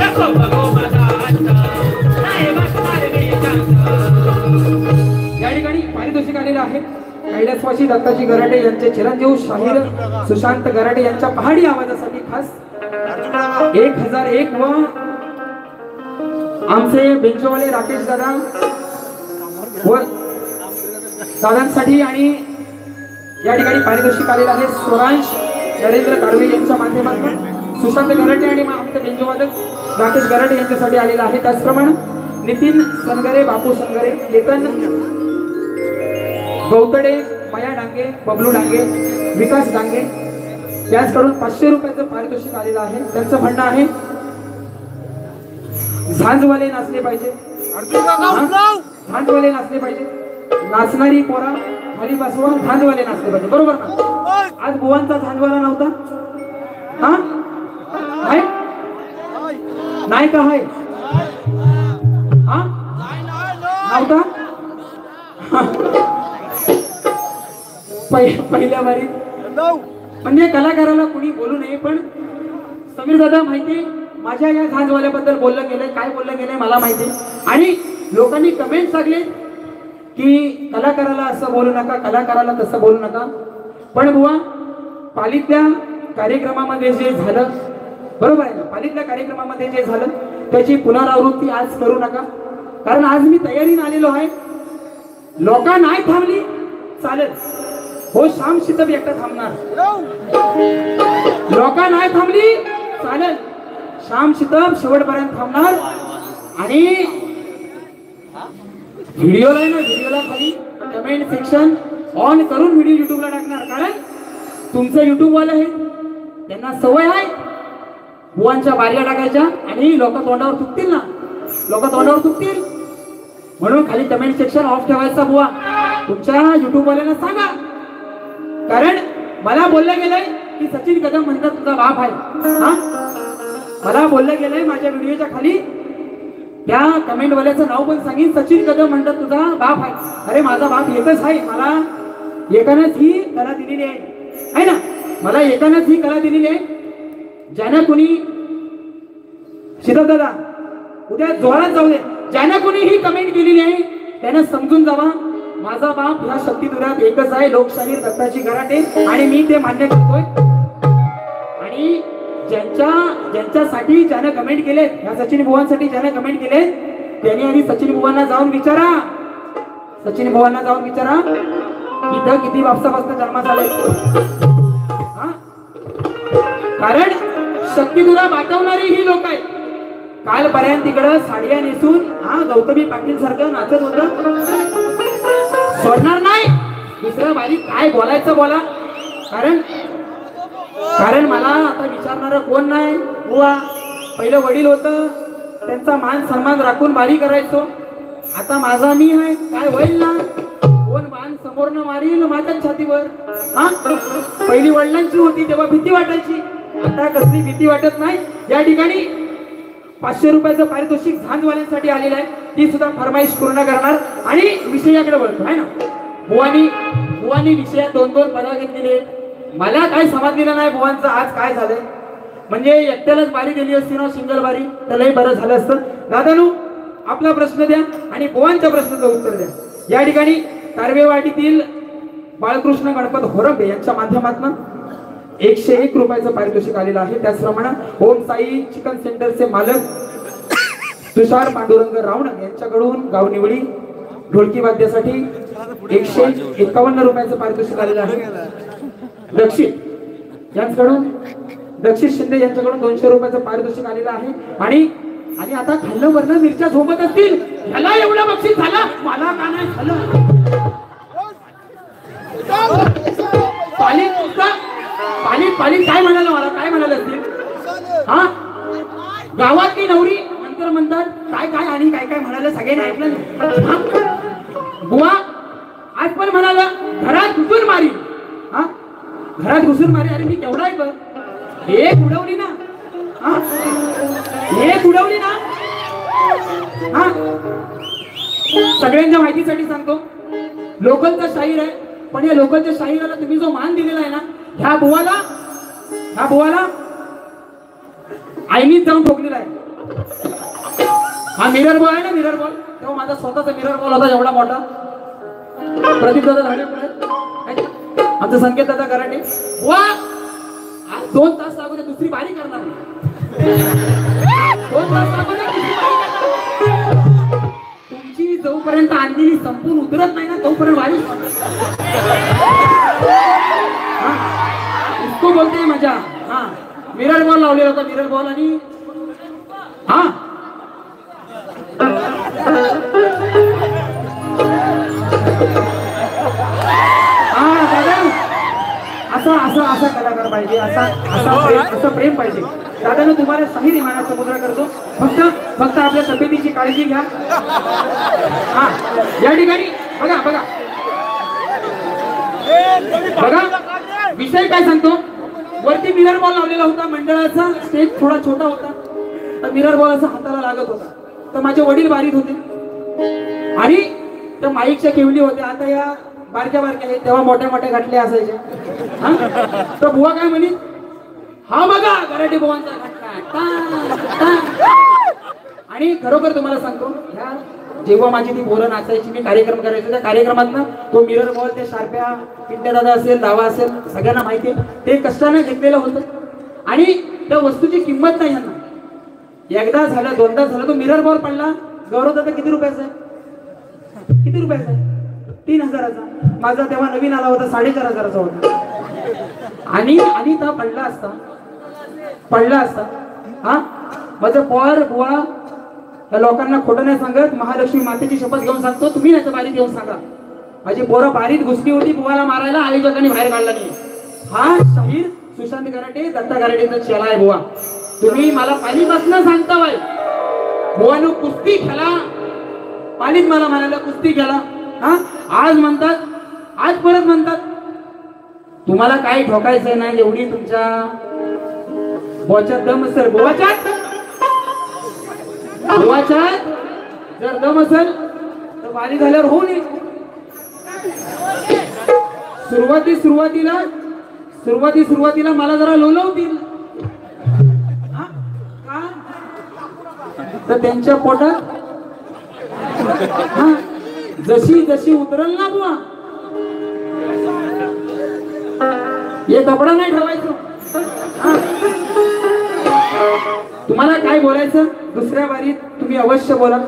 नको बघू माझा अंत नाही बसणार मी शांत. या ठिकाणी पारितोषिक आलेलं आहे. कैलासवासी दत्ताजी गराटे यांचे चिरंजीव शाहीर सुशांत गराटे यांच्या पहाडी आवाजासाठी खास 1001 व आमचे बेंचवाले राकेश दादा व दादांसाठी आणि या ठिकाणी पारितोषिक आलेलं आहे स्वरांश नरेंद्र कारवे यांच्या माध्यमातून सुशांत गराटे आणि आमचे बेंचवादक राकेश गराटे यांच्यासाठी आलेला आहे। त्याचप्रमाणे नितीन सनगरे, बापू सनगरे, केतन गौतडे, माया डांगे, बबलू डांगे, विकास डांगे याचकडून 500 रुपयाचं पारितोषिक आलेलं आहे। त्यांचं म्हणणं आहे झांजवाले नाचले पाहिजे, झांजवाले नाचले पाहिजे, नाचणारी पोरा खाली बसवा, झांजवाले नाचले पाहिजे, बरोबर ना? आज बुवांचा झांजवाला नव्हता, हा आहे नाही का? आहे हा नव्हता पहिल्या वारी म्हणजे कलाकाराला कुणी बोलू नये, पण समीर दादा माहिती माझ्या या झांजवाल्याबद्दल बोललं गेलंय, काय बोललं गेलंय मला माहिती, आणि लोकांनी कमेंट टाकले की कलाकाराला असं बोलू नका, कलाकाराला तसं बोलू नका। पण बुवा पालीतल्या कार्यक्रमामध्ये जे झालं, बरोबर आहे ना, पालीतल्या कार्यक्रमामध्ये जे झालं त्याची पुनरावृत्ती आज करू नका, कारण आज मी तयारीने आलेलो आहे। लोक नाही थांबली चालेल, हो श्याम शितब एकटा थांबणार, लोक नाही थांबली चालेल, श्याम शितब शेवटपर्यंत थांबणार। आणि व्हिडिओला आहे ना, व्हिडिओला खाली कमेंट सेक्शन ऑन करून व्हिडिओ युट्यूबला टाकणार, कारण तुमचं युट्यूब वाला आहे त्यांना सवय आहे बुवांच्या बार्या टाकायच्या आणि लोक तोंडावर थुकतील ना, लोक तोंडावर थुकतील, म्हणून खाली कमेंट सेक्शन ऑफ ठेवायचा बुवा तुमच्या युट्यूब वाल्यांना सांगा। कारण मला बोललं गेलंय की सचिन कदम म्हणतात तुझा बाप आहे, हा मला बोललं गेलंय माझ्या व्हिडिओच्या खाली त्या कमेंट वाल्याचं नाव पण सांगेन, सचिन कदम म्हणतात तुझा बाप आहे। अरे माझा बाप एकच आहे, मला एकानंच ही कला दिलेली आहे ना, मला एकानंच ही कला दिलेली आहे। ज्यानं कुणी शितब दादा उद्या जोरात जाऊ दे, ज्यानं कुणी ही कमेंट केलेली आहे त्यानं समजून जावा माझा बाप ह्या शक्तीधुरात एकच आहे, लोकशाहीर दत्ताजी गराटे, आणि मी ते मान्य करतोय। आणि ज्यांच्यासाठी ज्यानं कमेंट केले, ह्या सचिन बुवांसाठी ज्यानं कमेंट केले त्यांनी आणि सचिन बुवांना जाऊन विचारा, सचिन बुवांना जाऊन विचारा इथं किती वापसापासून जन्मात आले, कारण शक्तीधुरा वाटवणारी ही लोक आहेत। कालपर्यंत तिकडं साड्या नेसून हा गौतमी पाटील सारखं नाचत होतं, सोडणार नाही। दुसऱ्या बारी काय बोलायचं बोला, कारण मला आता विचारणार कोण नाही बुवा, पहिलं वडील होतं त्यांचा मान सन्मान राखून बारी करायचो, आता माझा मी आहे, काय होईल ना, कोण मान समोरनं मारील माझ्या छातीवर, हा पहिली वडिलांची होती तेव्हा भीती वाटायची, आता कसली भीती वाटत नाही। या ठिकाणी 500 रुपयाचं पारितोषिक झांजवाल्यांसाठी आलेलं आहे, ती सुद्धा फरमाईश पूर्ण करणार आणि विषयाकडे वळतो आहे ना। बुवानी विषयात 2-2 पदं घेतलेली आहेत, मला काय समजलेलं नाही बुवांचं आज काय झालंय, म्हणजे एकट्यालाच बारी दिली असती ना सिंगल बारी तर लई बरं झालं असतं। दादानू आपला प्रश्न द्या आणि बुवांच्या प्रश्नाचं उत्तर द्या। या ठिकाणी कारवेवाडीतील बाळकृष्ण गणपत होरंबे यांच्या माध्यमातून 101 रुपयाचं पारितोषिक आलेलं आहे। त्याचप्रमाणे ओम साई चिकन सेंटरचे मालक तुषार पांडुरंग रावण यांच्याकडून गाव निवडी ढोलकी वाद्यासाठी 151 रुपयाचं पारितोषिक आलेलं आहे। दक्षित शिंदे यांच्याकडून 200 रुपयाचं पारितोषिक आलेलं आहे। आणि आता खाल्लं वरण मिरच्या झोपत असतील, ह्याला एवढं बक्षीस झालं मला का नाही झालं, पालीत काय म्हणाल, मला काय म्हणाले असतील, हा गावातली नवरी नंतर म्हणतात काय काय आणि काय काय म्हणाले सगळ्यांनी ऐकलं नाही। बुवा आज पण म्हणाला घरात घुसून मारी, हा घरात घुसून मारी, अरे मी केवढा आहे बघ, एक उडवली ना, एक उडवली ना, हा सगळ्यांच्या माहितीसाठी सांगतो, लोकलचा शाहीर आहे, पण या लोकलच्या शाहिराला तुम्ही जो मान दिलेला आहे ना, ह्या बुवाला आईनीच जाऊन ठोकलेला आहे। हा मिरर बॉल आहे ना, मिरर बॉल, तेव्हा माझा स्वतःचा मिरर बॉल होता एवढा मोठा, प्रदीप दादा झाडे आमचं संकेत दादा कराटे वा 2 तास अगोदर दुसरी बारी करणार 2 तास अगोदर दुसरी बारी करणार तुमची जोपर्यंत आणलेली संपून उतरत नाही ना तोपर्यंत वारी इसको बोलते मजा हा मिरर बॉल लावलेला होता मिरर बॉल आणि हा असा कलाकार पाहिजे असं प्रेम पाहिजे दादानं तुम्हाला शाहीर इमानाचा मुद्रा करतो फक्त आपल्या तब्येतीची काळजी घ्या हा या ठिकाणी बघा बघा बघा विषय काय सांगतो वरती मिरर बॉल लावलेला होता मंडळाचा स्टेज थोडा छोटा होता तर मिरर बॉल असा हाताला लागत होता तर माझे वडील बारीत होते आणि त्या माईकच्या केवली होत्या आता या बारक्या आहेत तेव्हा मोठ्या घातले असायचे तर बुवा काय म्हणे हा बघा कराटे बुवांचा घटका आणि खरोखर तुम्हाला सांगतो ह्या जेव्हा माझी ती पोरं नाचायची मी कार्यक्रम करायचो त्या कार्यक्रमात ना तो मिरर बॉल ते शार्प्या पिंट्या दादा असेल दावा असेल सगळ्यांना माहिती आहे ते कष्टाने घेतलेलं होतं आणि त्या वस्तूची किंमत नाही यांना एकदा झालं दोनदा झालं तो मिरर बॉल पडला गौरव दादा किती रुपयाचा आहे 3000चा माझा तेव्हा नवीन आला होता 4500चा होता आणि तो पडला असता हा माझं पोर बुवा या लोकांना खोटं नाही सांगत महालक्ष्मी मातेची शपथ घेऊन सांगतो तुम्ही नाही तर बारीत घेऊन सांगा माझी पोरं बारीत घुसली होती बुवाला मारायला आयोजकांनी बाहेर काढला नाही हा शाहीर सुशांत कराटे दत्ता कराटेचा चेला आहे बुवा तुम्ही मला पालीपासून सांगता बाई बुवानं कुस्ती खेळा पालीत मला म्हणायला कुस्ती खेळा हा आज म्हणतात आज परत म्हणतात तुम्हाला काही ठोकायचंय नाही एवढी तुमच्या बोच्यात दम असेल बोवाच्यात जर दम असेल तर बारी झाल्यावर होऊ नये सुरुवातीला मला जरा लोलवतील तर त्यांच्या पोटात जशी उतरल ना बुवा हे कपडा नाही ठेवायचं तुम्हाला काय बोलायचं दुसऱ्या वारीत तुम्ही अवश्य बोला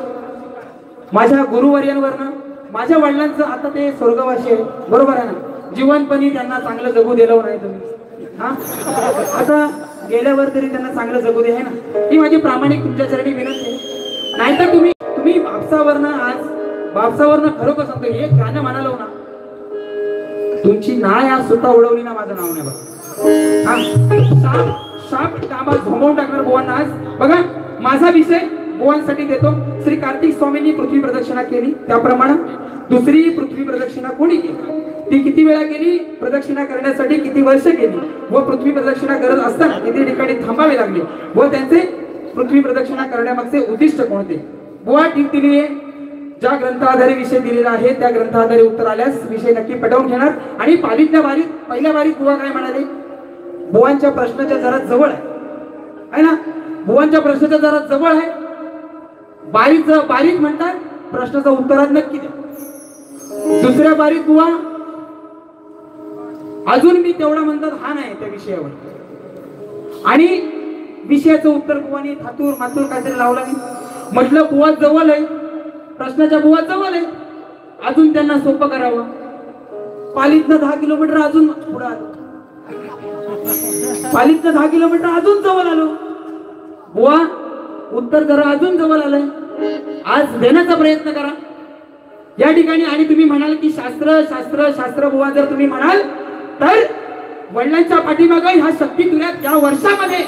माझ्या गुरुवर्यांवरनं माझ्या वडिलांचं आता ते स्वर्गवासी आहे बरोबर आहे ना जीवनपणी त्यांना चांगलं जगू दिलं नाही तुम्ही हा आता गेल्यावर तरी त्यांना चांगलं जगू दे आहे ना ही माझी प्रामाणिक तुमच्यासाठी विनंती आहे नाहीतर तुम्ही बापसावरनं खरोखर सांगतो हे गाणं म्हणालो ना तुमची नाय आज स्वतः उडवली ना माझं नाव नाही बघा शाप कामात झोंबवून टाकणार बुवांना आज बघा माझा विषय बुवांसाठी देतो श्री कार्तिक स्वामींनी पृथ्वी प्रदक्षिणा केली त्याप्रमाणे दुसरी पृथ्वी प्रदक्षिणा कोणी केली ती किती वेळा केली प्रदक्षिणा करण्यासाठी किती वर्ष केली व पृथ्वी प्रदक्षिणा करत असताना किती ठिकाणी थांबावे लागले व त्यांचे पृथ्वी प्रदक्षिणा करण्यामागचे उद्दिष्ट कोणते बुवा ठीक दिली आहे ज्या ग्रंथाधारे विषय दिलेला आहे त्या ग्रंथाधारे उत्तर आल्यास विषय नक्की पटवून घेणार आणि पहिल्या बारीत बुवा काय म्हणाले बुवांच्या प्रश्नाच्या जरा जवळ आहे ना बुवांच्या प्रश्नाच्या जरा जवळ आहे बारीक म्हणतात प्रश्नाचं उत्तरात नक्की द्या दुसऱ्या बारीत बुवा अजून मी तेवढा म्हणतात हा नाही त्या विषयावर आणि विषयाचं उत्तर बुवानी थातूर मातूर काहीतरी लावला नाही म्हटलं बुवा जवळ आहे प्रश्नाच्या बुवा जवळ आहे अजून त्यांना सोपं करावं पालीतनं 10 किलोमीटर अजून पुढे आलो पालीतनं 10 किलोमीटर अजून जवळ आलो बुवा उत्तर जरा अजून जवळ आलंय आज देण्याचा प्रयत्न करा या ठिकाणी आणि तुम्ही म्हणाल की शास्त्र बुवा जर तुम्ही म्हणाल तर वडिलांच्या पाठीमागे ह्या शक्ती तुल्यात या वर्षामध्ये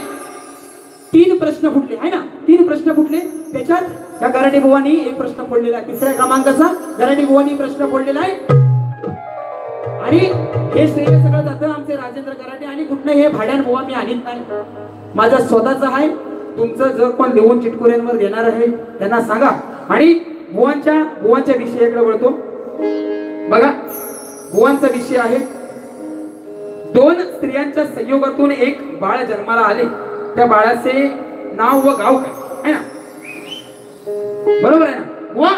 3 प्रश्न फुटले आहे ना 3 प्रश्न फुटले त्याच्यात या गराटे बुवानी एक प्रश्न फोडलेला आहे 3ऱ्या क्रमांकाचा गराटे बुवानी प्रश्न फोडलेला आहे आणि हे श्रेय सगळं जातं आमचे राजेंद्र गराटे आणि कुठलं हे भाड्यान बुवा मी आणीत नाही माझा स्वतःचा आहे तुमचं जग पण लिहून चिटकुऱ्यांवर देणार आहे त्यांना सांगा आणि बुवांच्या विषयाकडे वळतो बघा बुवांचा विषय आहे 2 स्त्रियांच्या संयोगातून एक बाळ जन्माला आले त्या बाळाचे नाव व गाव काय आहे ना बरोबर आहे ना बुवा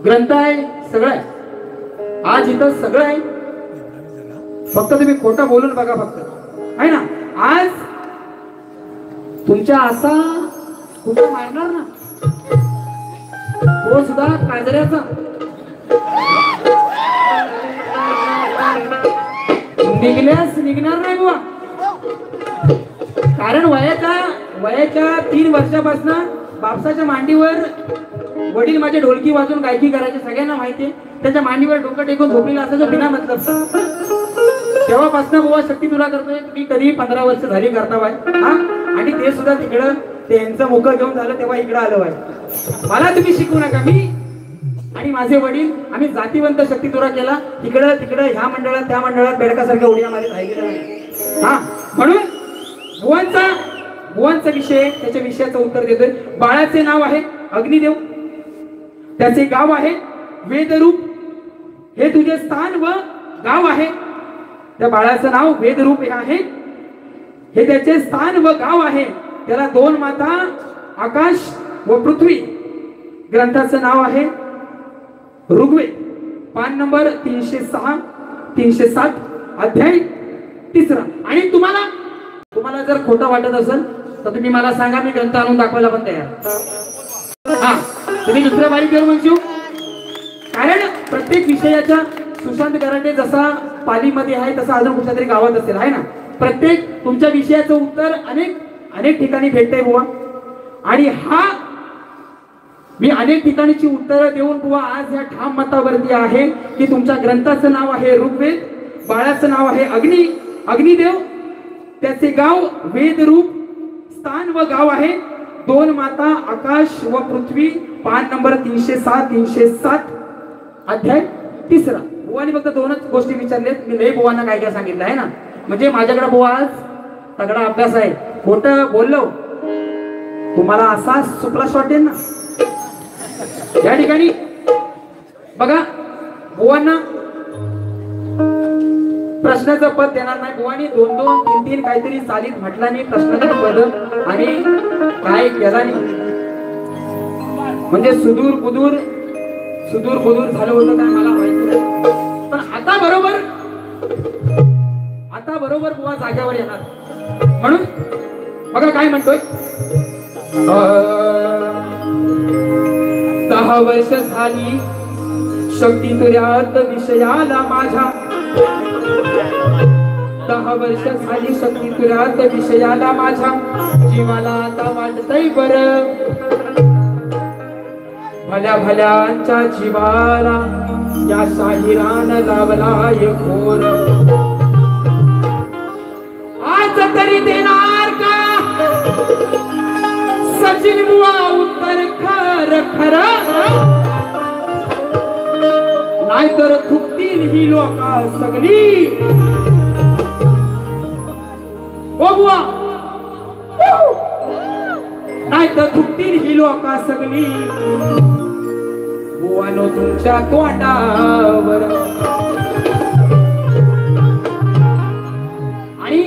ग्रंथ आहे सगळं आहे आज इथं सगळं आहे, फक्त तुम्ही खोटं बोलून बघा फक्त, आहे ना. आज तुमच्या असा कुठं मारणार ना, तो सुद्धा काजऱ्याचा निघल्यास निघणार नाही बुवा. कारण वयाच्या 3 वर्षापासून बापसाच्या मांडीवर वडील माझे ढोलकी वाजून गायकी करायचे, सगळ्यांना माहितीये. त्याच्या मांडीवर डोकं टेकून झोपलेला असायचं बिना मतलब. तेव्हापासून बुवा शक्ती तुला करतोय. तुम्ही कधी 15 वर्ष झाली करता बाय, हा. आणि ते सुद्धा तिकडं त्यांचं मुख घेऊन झालं तेव्हा इकडं आलं बाय. मला तुम्ही शिकवू नका. मी आणि माझे वडील आम्ही जातीवंत शक्ती तुरा केला. तिकडं तिकडं ह्या मंडळात त्या मंडळात बेडकासारख्या उड्या मारीत राहिलेला नाही, हा. म्हणून बुवांचा विषय, त्याच्या विषयाचं उत्तर देतोय. बाळाचे नाव आहे अग्निदेव, त्याचे गाव आहे वेदरूप. हे तुझे स्थान व गाव आहे. त्या बाळाचं नाव वेदरूप हे आहे, हे त्याचे स्थान व गाव आहे. त्याला 2 माता आकाश व पृथ्वी. ग्रंथाचं नाव आहे ऋग्वेद, पान नंबर 306 307, अध्याय 3. आणि तुम्हाला जर खोटं वाटत असेल तर तुम्ही मला सांगा, मी ग्रंथ आणून दाखवायला पण तयार. हा, तुम्ही दुसऱ्या बारीकेवर म्हणू. कारण प्रत्येक विषयाच्या सुशांत कराटे जसा पालीमध्ये आहे तसा अजून कुठल्या तरी गावात असेल, आहे ना. प्रत्येक तुमच्या विषयाचं उत्तर अनेक ठिकाणी भेटतंय बुवा. आणि मी अनेक ठिकाणीची उत्तरं देऊन बुवा आज या ठाम मतावरती आहे की तुमच्या ग्रंथाचं नाव आहे ऋग्वेद, बाळाचं नाव आहे अग्निदेव, त्याचे गाव वेदरूप, स्थान व गाव आहे 2 माता आकाश व पृथ्वी. पान नंबर 306 307, अध्याय 3. बुवानी फक्त 2च गोष्टी विचारल्यात. मी लय बुवांना काय काय सांगितलं आहे ना. म्हणजे माझ्याकडे बुवा आज तगडा अभ्यास आहे. खोटं बोललो तुम्हाला असा सुप्लास वाटेल ना. या ठिकाणी बघा, बुवांना प्रश्नाचं पद देणार नाही. बुवानी 2-2 3-3 काहीतरी चालीत म्हटला नाही प्रश्नाचं पद, आणि काय केला नाही. म्हणजे सुदूर बुदूर झालं होतं काय मला माहिती नाही. पण आता बरोबर बुवा जाग्यावर येणार. म्हणून बघा काय म्हणतोय. 10 वर्ष झाली शक्ती तुर्यात विषयाला माझ्या. 10 वर्ष झाली शक्ती तुर्यात विषयाला माझ्या. जीवाला आता वाटतंय बरं, भल्या जीवाला या शाहिरान लावलाय खोर. आज तरी देणार का सचिन बुवा उत्तर खर, नाहीतर थुकतील ही लोका सगळी. ओ बुवा, नाहीतर थुकतील ही लोका सगळी. बुवानो तुमच्या तोंडावर. आणि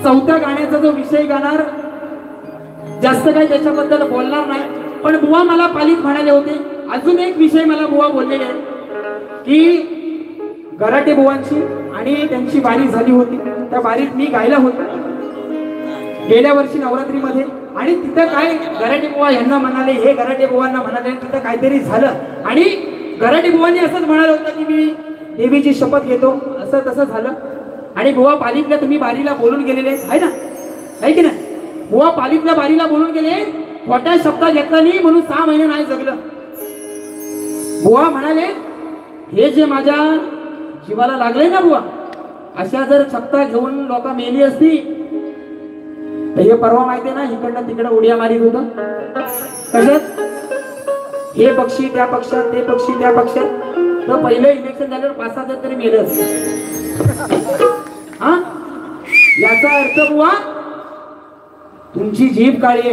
4थ्या गाण्याचा जो विषय गाणार, जास्त काही त्याच्याबद्दल बोलणार नाही. पण बुवा मला पालीत म्हणाले होते. अजून एक विषय मला बुवा बोललेले आहे की गराटे बुवांची आणि त्यांची बारी झाली होती. त्या बारीत मी गायला होतो गेल्या वर्षी नवरात्रीमध्ये. आणि तिथं काय गराटे बुवा यांना म्हणाले, हे गराटे बुवांना म्हणाले, तिथं काहीतरी झालं. आणि गराटे बुवांनी असंच म्हणालं होतं की मी देवीची शपथ घेतो, असं तसं झालं. आणि बुवा पालीतल्या तुम्ही बारीला बोलून गेलेले आहे ना, आहे की नाही. बुवा पालीतल्या बारीला बोलून गेले, खोट्या शब्द घेतला नाही म्हणून 6 महिने नाही जगलं. बुवा म्हणाले, हे जे माझ्या जीवाला लागले ना बुवा, अशा जर छप्ता घेऊन लोक मेली असती तर हे परवा माहितीये ना, इकडनं तिकडं उड्या मारीत होतं. कशात? हे पक्षी त्या पक्षात, ते पक्षी त्या पक्षात. तर पहिलं इलेक्शन झाल्यावर 5-6 जण तरी मेलं असतं. हा, याचा अर्थ बुवा तुमची जीभ काळी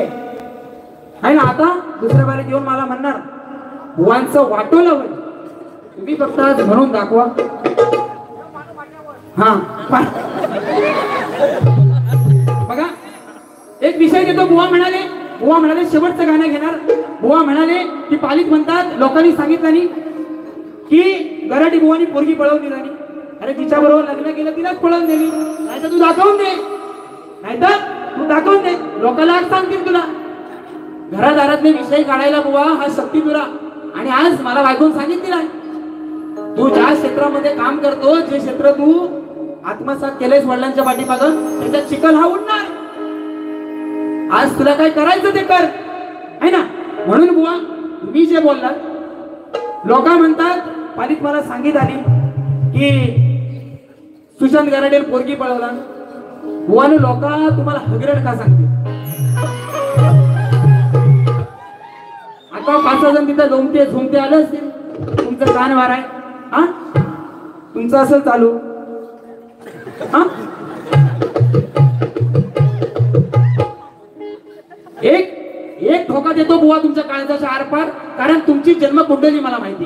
आहे ना. आता दुसऱ्या बारीत येऊन मला म्हणणार बुवांचं वाटोलं होईल. तुम्ही फक्त आज म्हणून दाखवा. हा, बघा एक विषय देतो. बुवा म्हणाले शेवटचं गाणं घेणार. बुवा म्हणाले की पालीत म्हणतात, लोकांनी सांगितलं नाही की गराटी बुवानी पोरगी पळवून दिली नाही. अरे तिच्या बरोबर लग्न केलं तिलाच पळवून दिली. नाहीतर तू दाखवून दे, नाहीतर तू दाखवून दे, लोकांना आज सांगतील तुला. घरादारातले विषय काढायला बुवा हा शक्ती तुला. आणि आज मला बायकोन सांगितलं नाही, तू ज्या क्षेत्रामध्ये काम करतो, जे क्षेत्र तू आत्मसात केलेस वडिलांच्या पाठीमागं, त्याच्यात चिखल हा उडणार. आज तुला काय करायचं ते कर, है ना. म्हणून बुवा तुम्ही जे बोललात, लोक म्हणतात पालीत मला सांगित आली की सुशांत गराडे पोरगी पळवला. बुवानं लोक तुम्हाला हगरड का सांगते. आता 5 जण तिथं लोमते झुमते आलं असतील, तुमचं कान वाराय, हा तुमचं असं चालू, हा एक ठोका देतो बुवा तुमच्या काळजाच्या आरपार. कारण तुमची जन्मकुंडली मला माहिती.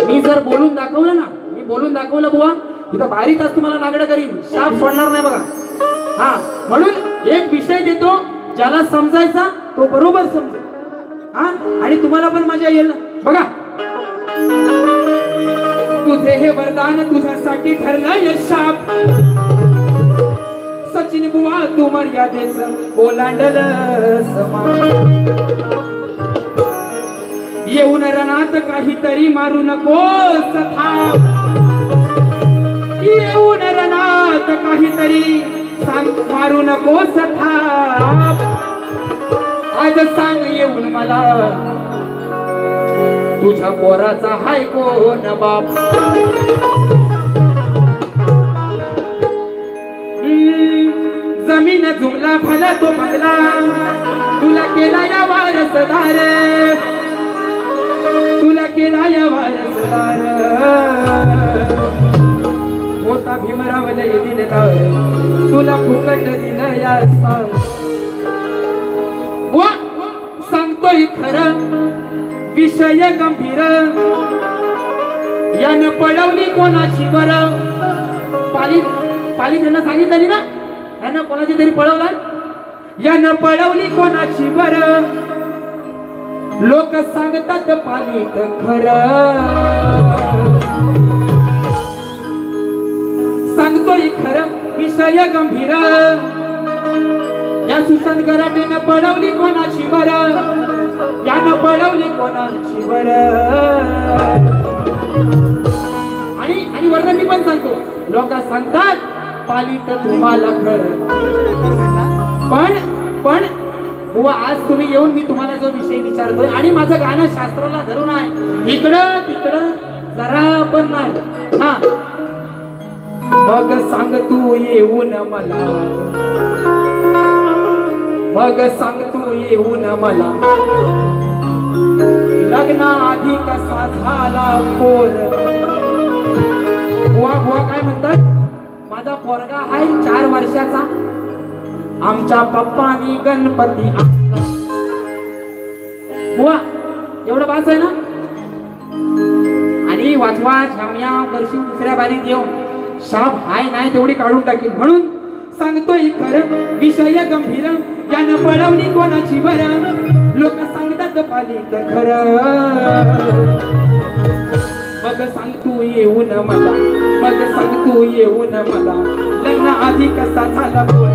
मी जर बोलून दाखवलं ना, मी बोलून दाखवलं बुवा, इथं बारीक तास तुम्हाला नागडं करीन, शाप सोडणार नाही बघा. हा म्हणून एक विषय देतो, ज्याला समजायचा तो बरोबर समजेल, हा आणि तुम्हाला पण मजा येईल बघा. तुझे हे वरदान तुझ्यासाठी ठरलं हे शाप. सचिन बुवा तू मर्यादेच ओलांडल समान. येऊन रणात काहीतरी मारू नकोस थांब. येऊन रणात काहीतरी मारू नकोस थांब. आज सांग येऊन मला तुझ्या पोराचा हाय कोण बाप. जमीन जुमला भला तो बंगला, तुला केला या वारसदार, तुला केला या वारसदार. होता भीमराव लय दिलदार, तुला फुकट दिलं या सार. सांगतोय खरं विषय गंभीर, यानं पळवली कोणाची बरं. पालीत त्यांना सांगितलं ना, यानं कोणाची तरी पळवला. यानं पळवली कोणाची बरं, लोक सांगतात पालीत खरं. सांगतोय खरं विषय गंभीर, या सुशांत गराटेनं पळवली कोणाची बरं, यानं पळवली कोणाची बरं. आणि वर्णन मी पण सांगतो, लोक सांगतात पालीत तुम्हाला खरं. पण बुवा आज तुम्ही येऊन मी तुम्हाला जो विषय विचारतोय, आणि माझं गाणं शास्त्राला धरून आहे, इकडं तिकडं जरा पण नाही. हा मग सांग तू येऊन मला, मग सांग तू येऊन मला, लग्ना आधी कसा झाला पोर. बुवा काय म्हणतात, माझा पोरगा आहे 4 वर्षाचा, आमच्या पप्पानी गणपती. बुवा एवढं बास आहे ना. आणि वाचवा छाम्या वर्षी दुसऱ्या बारीत येऊन शाप हाय नाही तेवढी काढून टाकील. म्हणून सांगतोय खरं विषय गंभीर, यानं पळवली कोणाची बरं, लोक सांगतात पालीत खरं. मग सांग तू येऊन मला, मग सांग तू येऊन मला, लग्न आधी कसा झाला पोर.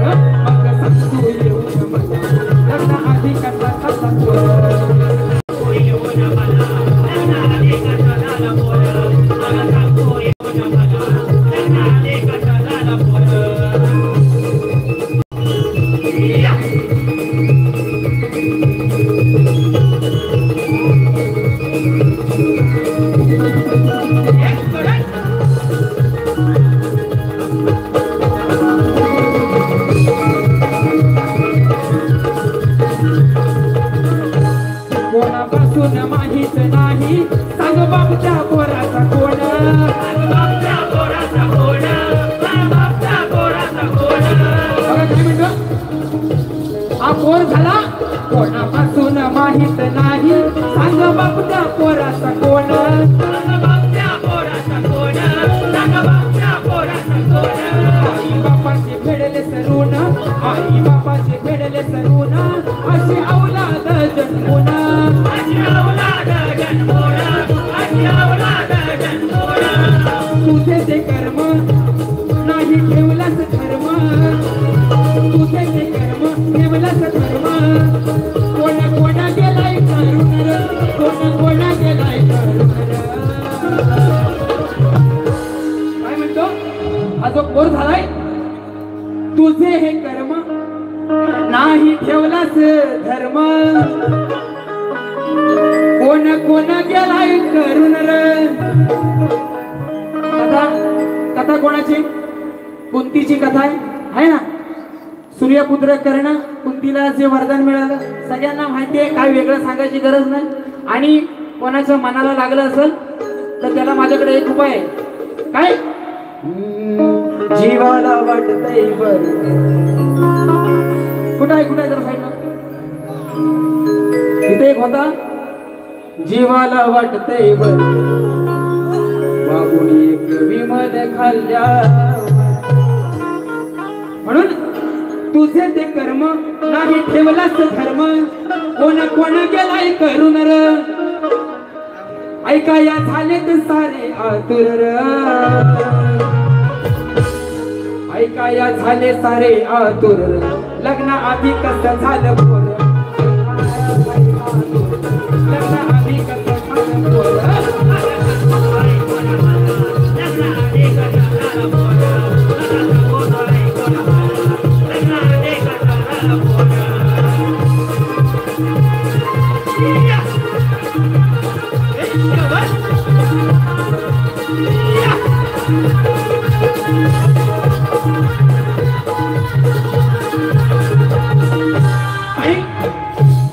मग सांग तू येऊन मला, लग्न आधी कसा झाला पोर. येऊन मला, लग्न आधी कसा झाला पोर. मग सांग तू येऊन मला, लग्न आधी कसा झाला पोर. कोणापासून माहित नाही, सांग बापच्या पोराचा कोण. बापच्या पोराचा कोण, बापच्या पोराचा कोण. काय म्हणतो हा पोर झाला. कोणापासून माहित नाही, सांग बापच्या पोराचा कोण. बापच्या पोराचा कोण, सांग बापच्या पोराचा कोण. आई बापाचे फेडले सरून, आई बापाचे फेडले सरून, अशी औलाद जन्मून, अशी औलाद जन्मून, अशी औलाद जन्मून. तुझे ते कर्म नाही ठेवलास धर्म, तुझे ते कर्म ठेवलास धर्म, कोणा कोणा गेलाय करून र, कोणा कोणा गेलाय करून र. काय म्हणतो हा जो कोर झालाय, तुझे हे कर्म नाही ठेवलास धर्म, कोण कोण गेलाय करून र. कथा कथा कोणाची? कुंतीची कथा आहे ना. सूर्यपुत्र कर्ण, कुंतीला जे वरदान मिळालं सगळ्यांना माहिती आहे, काय वेगळं सांगायची गरज नाही. आणि कोणाच्या मनाला लागलं असेल तर त्याला माझ्याकडे एक उपाय आहे. काय? जीवाला वाटतंय बर. कुठं आहे जरा साईडला. इथे एक होता, जीवाला वाटतंय बर, बाबून एक विमल खाल्ल्या. म्हणून तुझे ते कर्म नाही ठेवलास धर्म, कोण कोण गेलाय करून र. ऐका या झालेत सारे आतुर र, ऐका या झाले सारे आतुर र. लग्न आधी कसं झालं पोर, लग्न आधी कसं झालं पोर,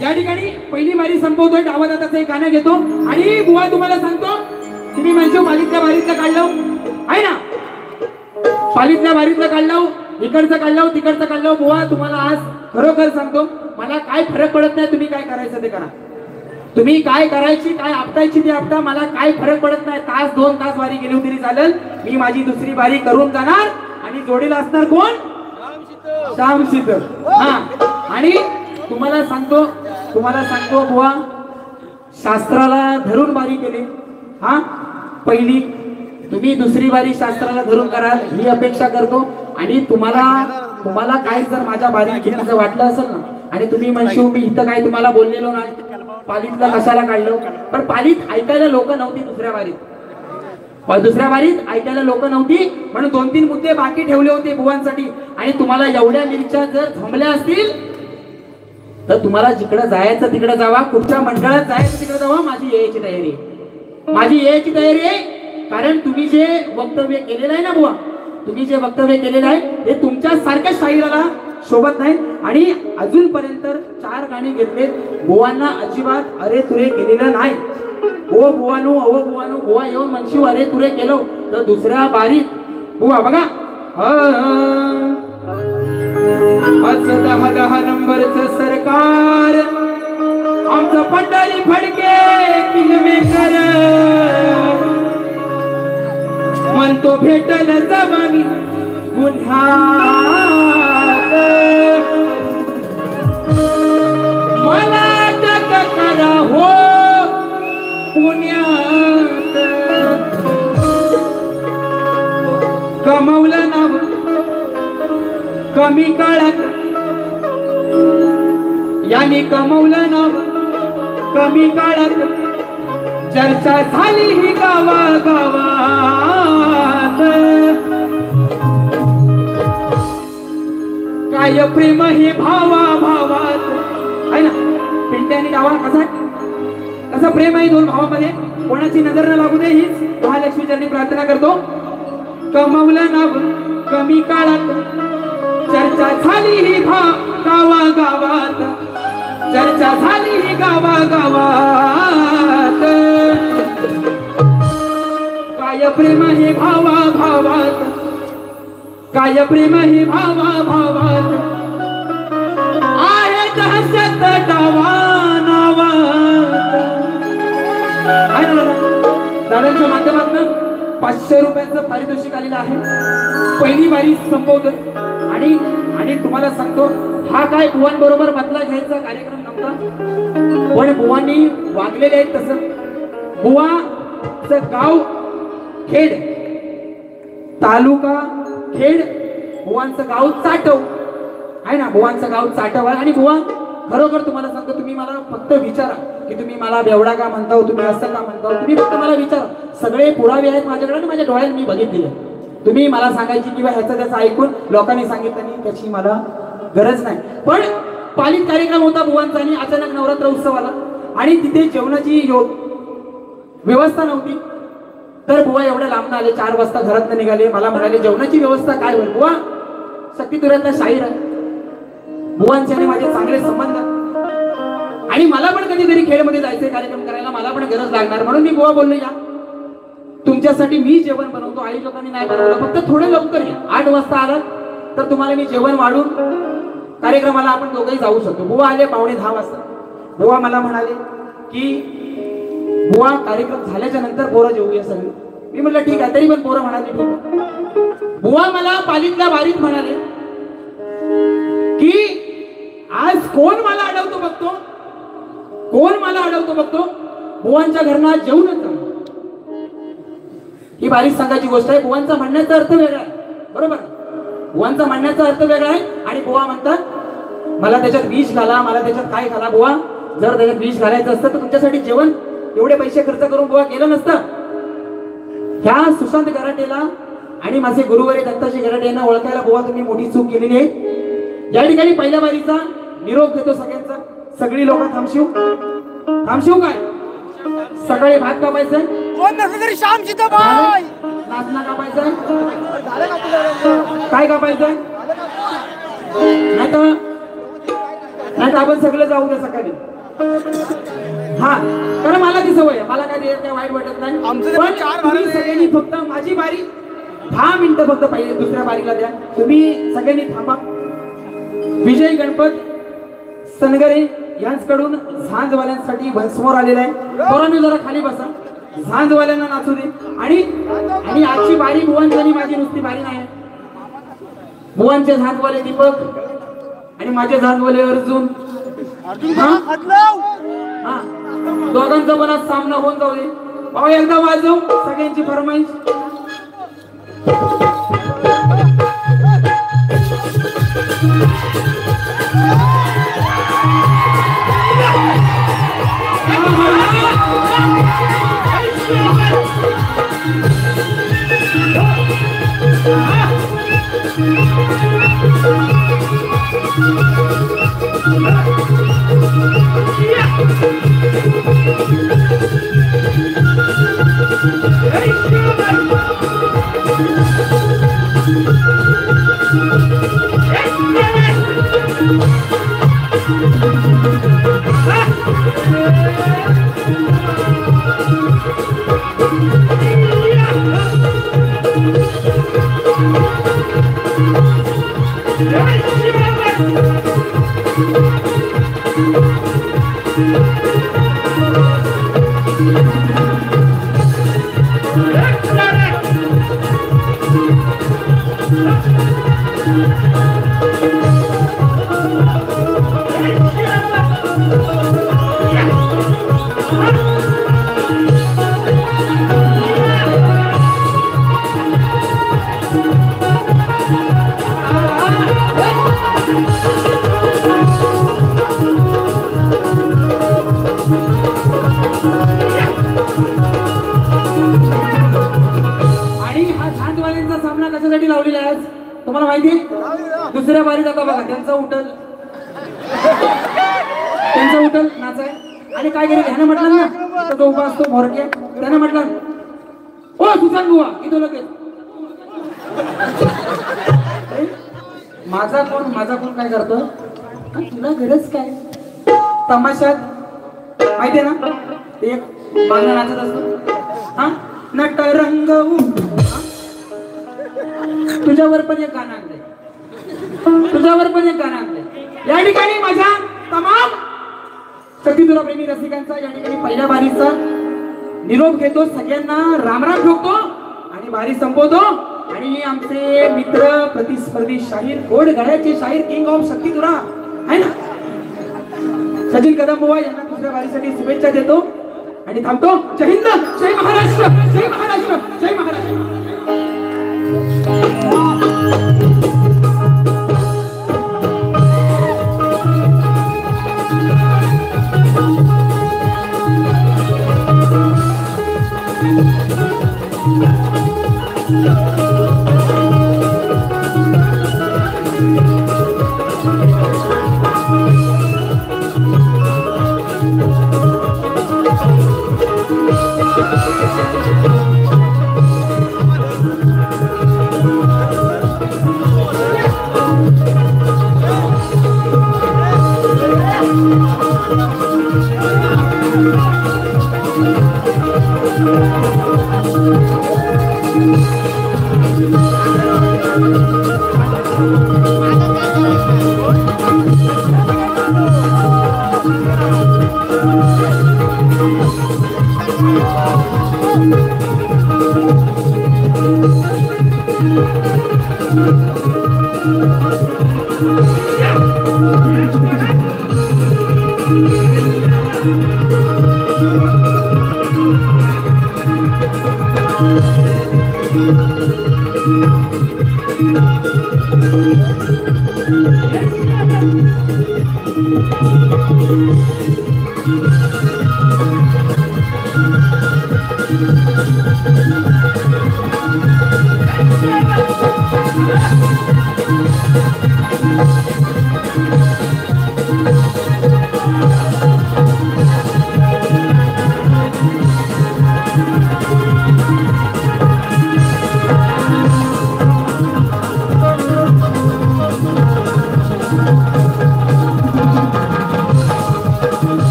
या ठिकाणी पहिली बारी संपवतोय. डावा दादाचं एक गाणं घेतो आणि बुवा तुम्हाला सांगतो, तुम्ही म्हणतो पालीतल्या बारीतलं काढलं आहे ना, पालीतल्या बारीतलं काढलं, इकडचं काढलं, तिकडचं काढलं. बुवा तुम्हाला आज खरोखर सांगतो, मला काय फरक पडत नाही तुम्ही काय करायचं ते करा. तुम्ही काय करायची, काय आपटायची ते आपटा, मला काय फरक पडत नाही. तास 2 तास वारी गेली तरी चालेल. मी माझी दुसरी बारी करून जाणार आणि जोडीला असणार कोण? श्याम शीतल. हा, आणि तुम्हाला सांगतो बुवा, शास्त्राला धरून बारी केली. हा, पहिली तुम्ही दुसरी बारी शास्त्राला धरून कराल ही अपेक्षा करतो. आणि तुम्हाला काय जर माझ्या बारीत घेण्याचं वाटलं असेल ना, आणि तुम्ही म्हणशील मी इथं काय तुम्हाला बोललेलो नाही, पालीतला कशाला काढलं, पण पालीत ऐकायला लोक नव्हती. दुसऱ्या बारीत ऐकायला लोक नव्हती, म्हणून 2-3 मुद्दे बाकी ठेवले होते बुवांसाठी. आणि तुम्हाला एवढ्या मिरच्या जर थांबल्या असतील तर तुम्हाला जिकडे जायचं तिकडे जावा, कुठच्या मंडळात जायचं तिकडे जावा. माझी यायची तयारी आहे. कारण तुम्ही जे वक्तव्य केलेलं आहे ना बुवा, तुम्ही जे वक्तव्य केलेलं आहे हे तुमच्या सारख्या शाहिराला शोभत नाही. आणि अजूनपर्यंत 4 गाणी घेतलेत, बुवांना अजिबात अरे तुरे केलेलं नाही. ओ बुवानो, बुवा येऊन म्हणशीव अरे तुरे केलो तर दुसऱ्या बारीत बुवा बघा, असं 10 नंबरचं सरकार आमचं पंढरी फडके किंगमेकर म्हणतो भेटल जमानी पुन्हा. मला टक करा हो पुण्यात, कमवलं नाव कमी काळात, याने कमवलं नाव कमी काळात. चर्चा झाली ही गावागावात, काय प्रेम हे भावाभावात आहे ना. पिंट्याने डावा कसं प्रेम आहे 2 भावामध्ये, कोणाची नजर न लागू दे हीच महालक्ष्मी चरणी प्रार्थना करतो. कमवलं नाव कमी काळात, चर्चा झाली ही गावागावात, चर्चा झाली ही गावागावात. काय प्रेम हे भावाभावात, काय प्रेम हे भावाभावात, आहे दहशत डावा नावात. दादांच्या माध्यमातून 500 रुपयाचं पारितोषिक आलेलं आहे. पहिली बारी संपवतो. आणि तुम्हाला सांगतो, हा काय बुवांबरोबर बदला घ्यायचा कार्यक्रम नव्हता, पण बुवांनी वागलेले आहेत तसं. बुवाचं गाव खेड तालुका खेड, बुवांचं गाव चाटव आहे ना, बुवांचं गाव चाटव आहे. आणि बुवा खरोखर तुम्हाला सांगतो, तुम्ही मला फक्त विचारा की तुम्ही मला बेवडा का म्हणता, तुम्ही असं का म्हणता, तुम्ही फक्त मला विचारा. सगळे पुरावे आहेत माझ्याकडे आणि माझ्या डोळ्यात मी बघितलेले. तुम्ही मला सांगायची किंवा ह्याचं त्याचं ऐकून लोकांनी सांगितलं नाही त्याची मला गरज नाही. पण पालित कार्यक्रम होता बुवांचा आणि अचानक नवरात्र उत्सव आला आणि तिथे जेवणाची व्यवस्था नव्हती. तर बुवा एवढ्या लांब आले, 4 वाजता घरात निघाले. मला म्हणाले जेवणाची व्यवस्था काय होईल? बुवा शक्तितुऱ्यातला शाहीर आहे, बुवांचे आणि माझे चांगले संबंध आणि मला पण कधीतरी खेळमध्ये जायचे कार्यक्रम करायला, मला पण गरज लागणार. म्हणून मी बुवा बोललो, या तुमच्यासाठी मी जेवण बनवतो. आई लोकांनी नाही बनवलं, फक्त थोडं लवकर या. 8 वाजता आलात तर तुम्हाला मी जेवण वाढून कार्यक्रमाला आपण दोघंही जाऊ शकतो. बुवा आले 9:15 वाजता. बुवा मला म्हणाले की बुवा कार्यक्रम झाल्याच्या नंतर पोरं जेवूया सगळे. मी म्हटलं ठीक आहे. तरी पण पोरं म्हणाले ठीक. बुवा मला पालीतल्या वारीत म्हणाले की आज कोण मला अडवतो बघतो, कोण मला अडवतो बघतो, बुवांच्या घरना जेवूनच जाऊ. ही बारीक सांगायची गोष्ट आहे. बुवांचा म्हणण्याचा अर्थ वेगळा आहे, बरोबर? बुवांचा म्हणण्याचा अर्थ वेगळा आहे आणि बुवा म्हणतात मला त्याच्यात विष घाला, मला त्याच्यात काय घाला. बुवा जर त्याच्यात विष घालायचं असतं तर तुमच्यासाठी जेवण एवढे पैसे खर्च करून बुवा केलं नसतं. ह्या सुशांत गराटेला आणि माझे गुरुवारी दत्ताजी गराटे यांना ओळखायला बुवा तुम्ही मोठी चूक केलेली आहे. या ठिकाणी पहिल्या बारीचा निरोप देतो सगळ्यांचा. सगळी लोक थांबशिव काय सकाळी भात कापायचंय, नाचना कापायचंय, काय कापायचंय, नाही तर आपण सगळं जाऊ द्या सकाळी. हा कारण मला ती सवय आहे, मला काय वाईट वाटत नाही. पण तुम्ही सगळ्यांनी फक्त माझी बारी 10 मिनिटं फक्त पाहिजे, दुसऱ्या बारीला द्या. तुम्ही सगळ्यांनी थांबा. विजय गणपत सनगरे यांच्याकडून झांजवाल्यांसाठी भस्मोर आलेला आहे. पोरांनी जरा खाली बसा, झांजवाल्यांना नाचू दे. आणि आजची बारी बुवांची आणि माझी नुसती बारी नाही. बुवांचे झांजवाले दीपक आणि माझे झांजवाले अर्जुन, हा दोघांचा पण आज सामना होऊन जाऊ दे. भाऊ एकदा वाजव सगळ्यांची फरमाईश. तुम्हाला माहिती दुसऱ्या बारीत आता बघा त्यांचा उठल नाचाय आणि काय केलं ह्यानं म्हटलं ना तो उभा असतो मोरके त्यानं म्हटलं ओ सुशांत बुवा इथं लगेच माझा कोण काय करतो तुला गरज काय तमाशात माहितीये ना एक मागणं नाचत असतो हा नट रंग तुझ्यावर पण एक गाणं आणलंय या ठिकाणी माझ्या तमाम शक्तितुरा प्रेमी रसिकांचा या ठिकाणी पहिल्या बारीचा निरोप घेतो सगळ्यांना रामराम ठोकतो आणि बारी संपवतो आणि आमचे मित्र प्रतिस्पर्धी शाहीर गोड गळ्याचे शाहीर किंग ऑफ शक्तितुरा आहे ना सचिन कदम बुवा यांना दुसऱ्या बारीसाठी शुभेच्छा देतो आणि थांबतो. जय हिंद, जय महाराष्ट्र, जय महाराष्ट्र, जय महाराष्ट्र.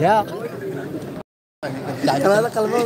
घ्या कलमा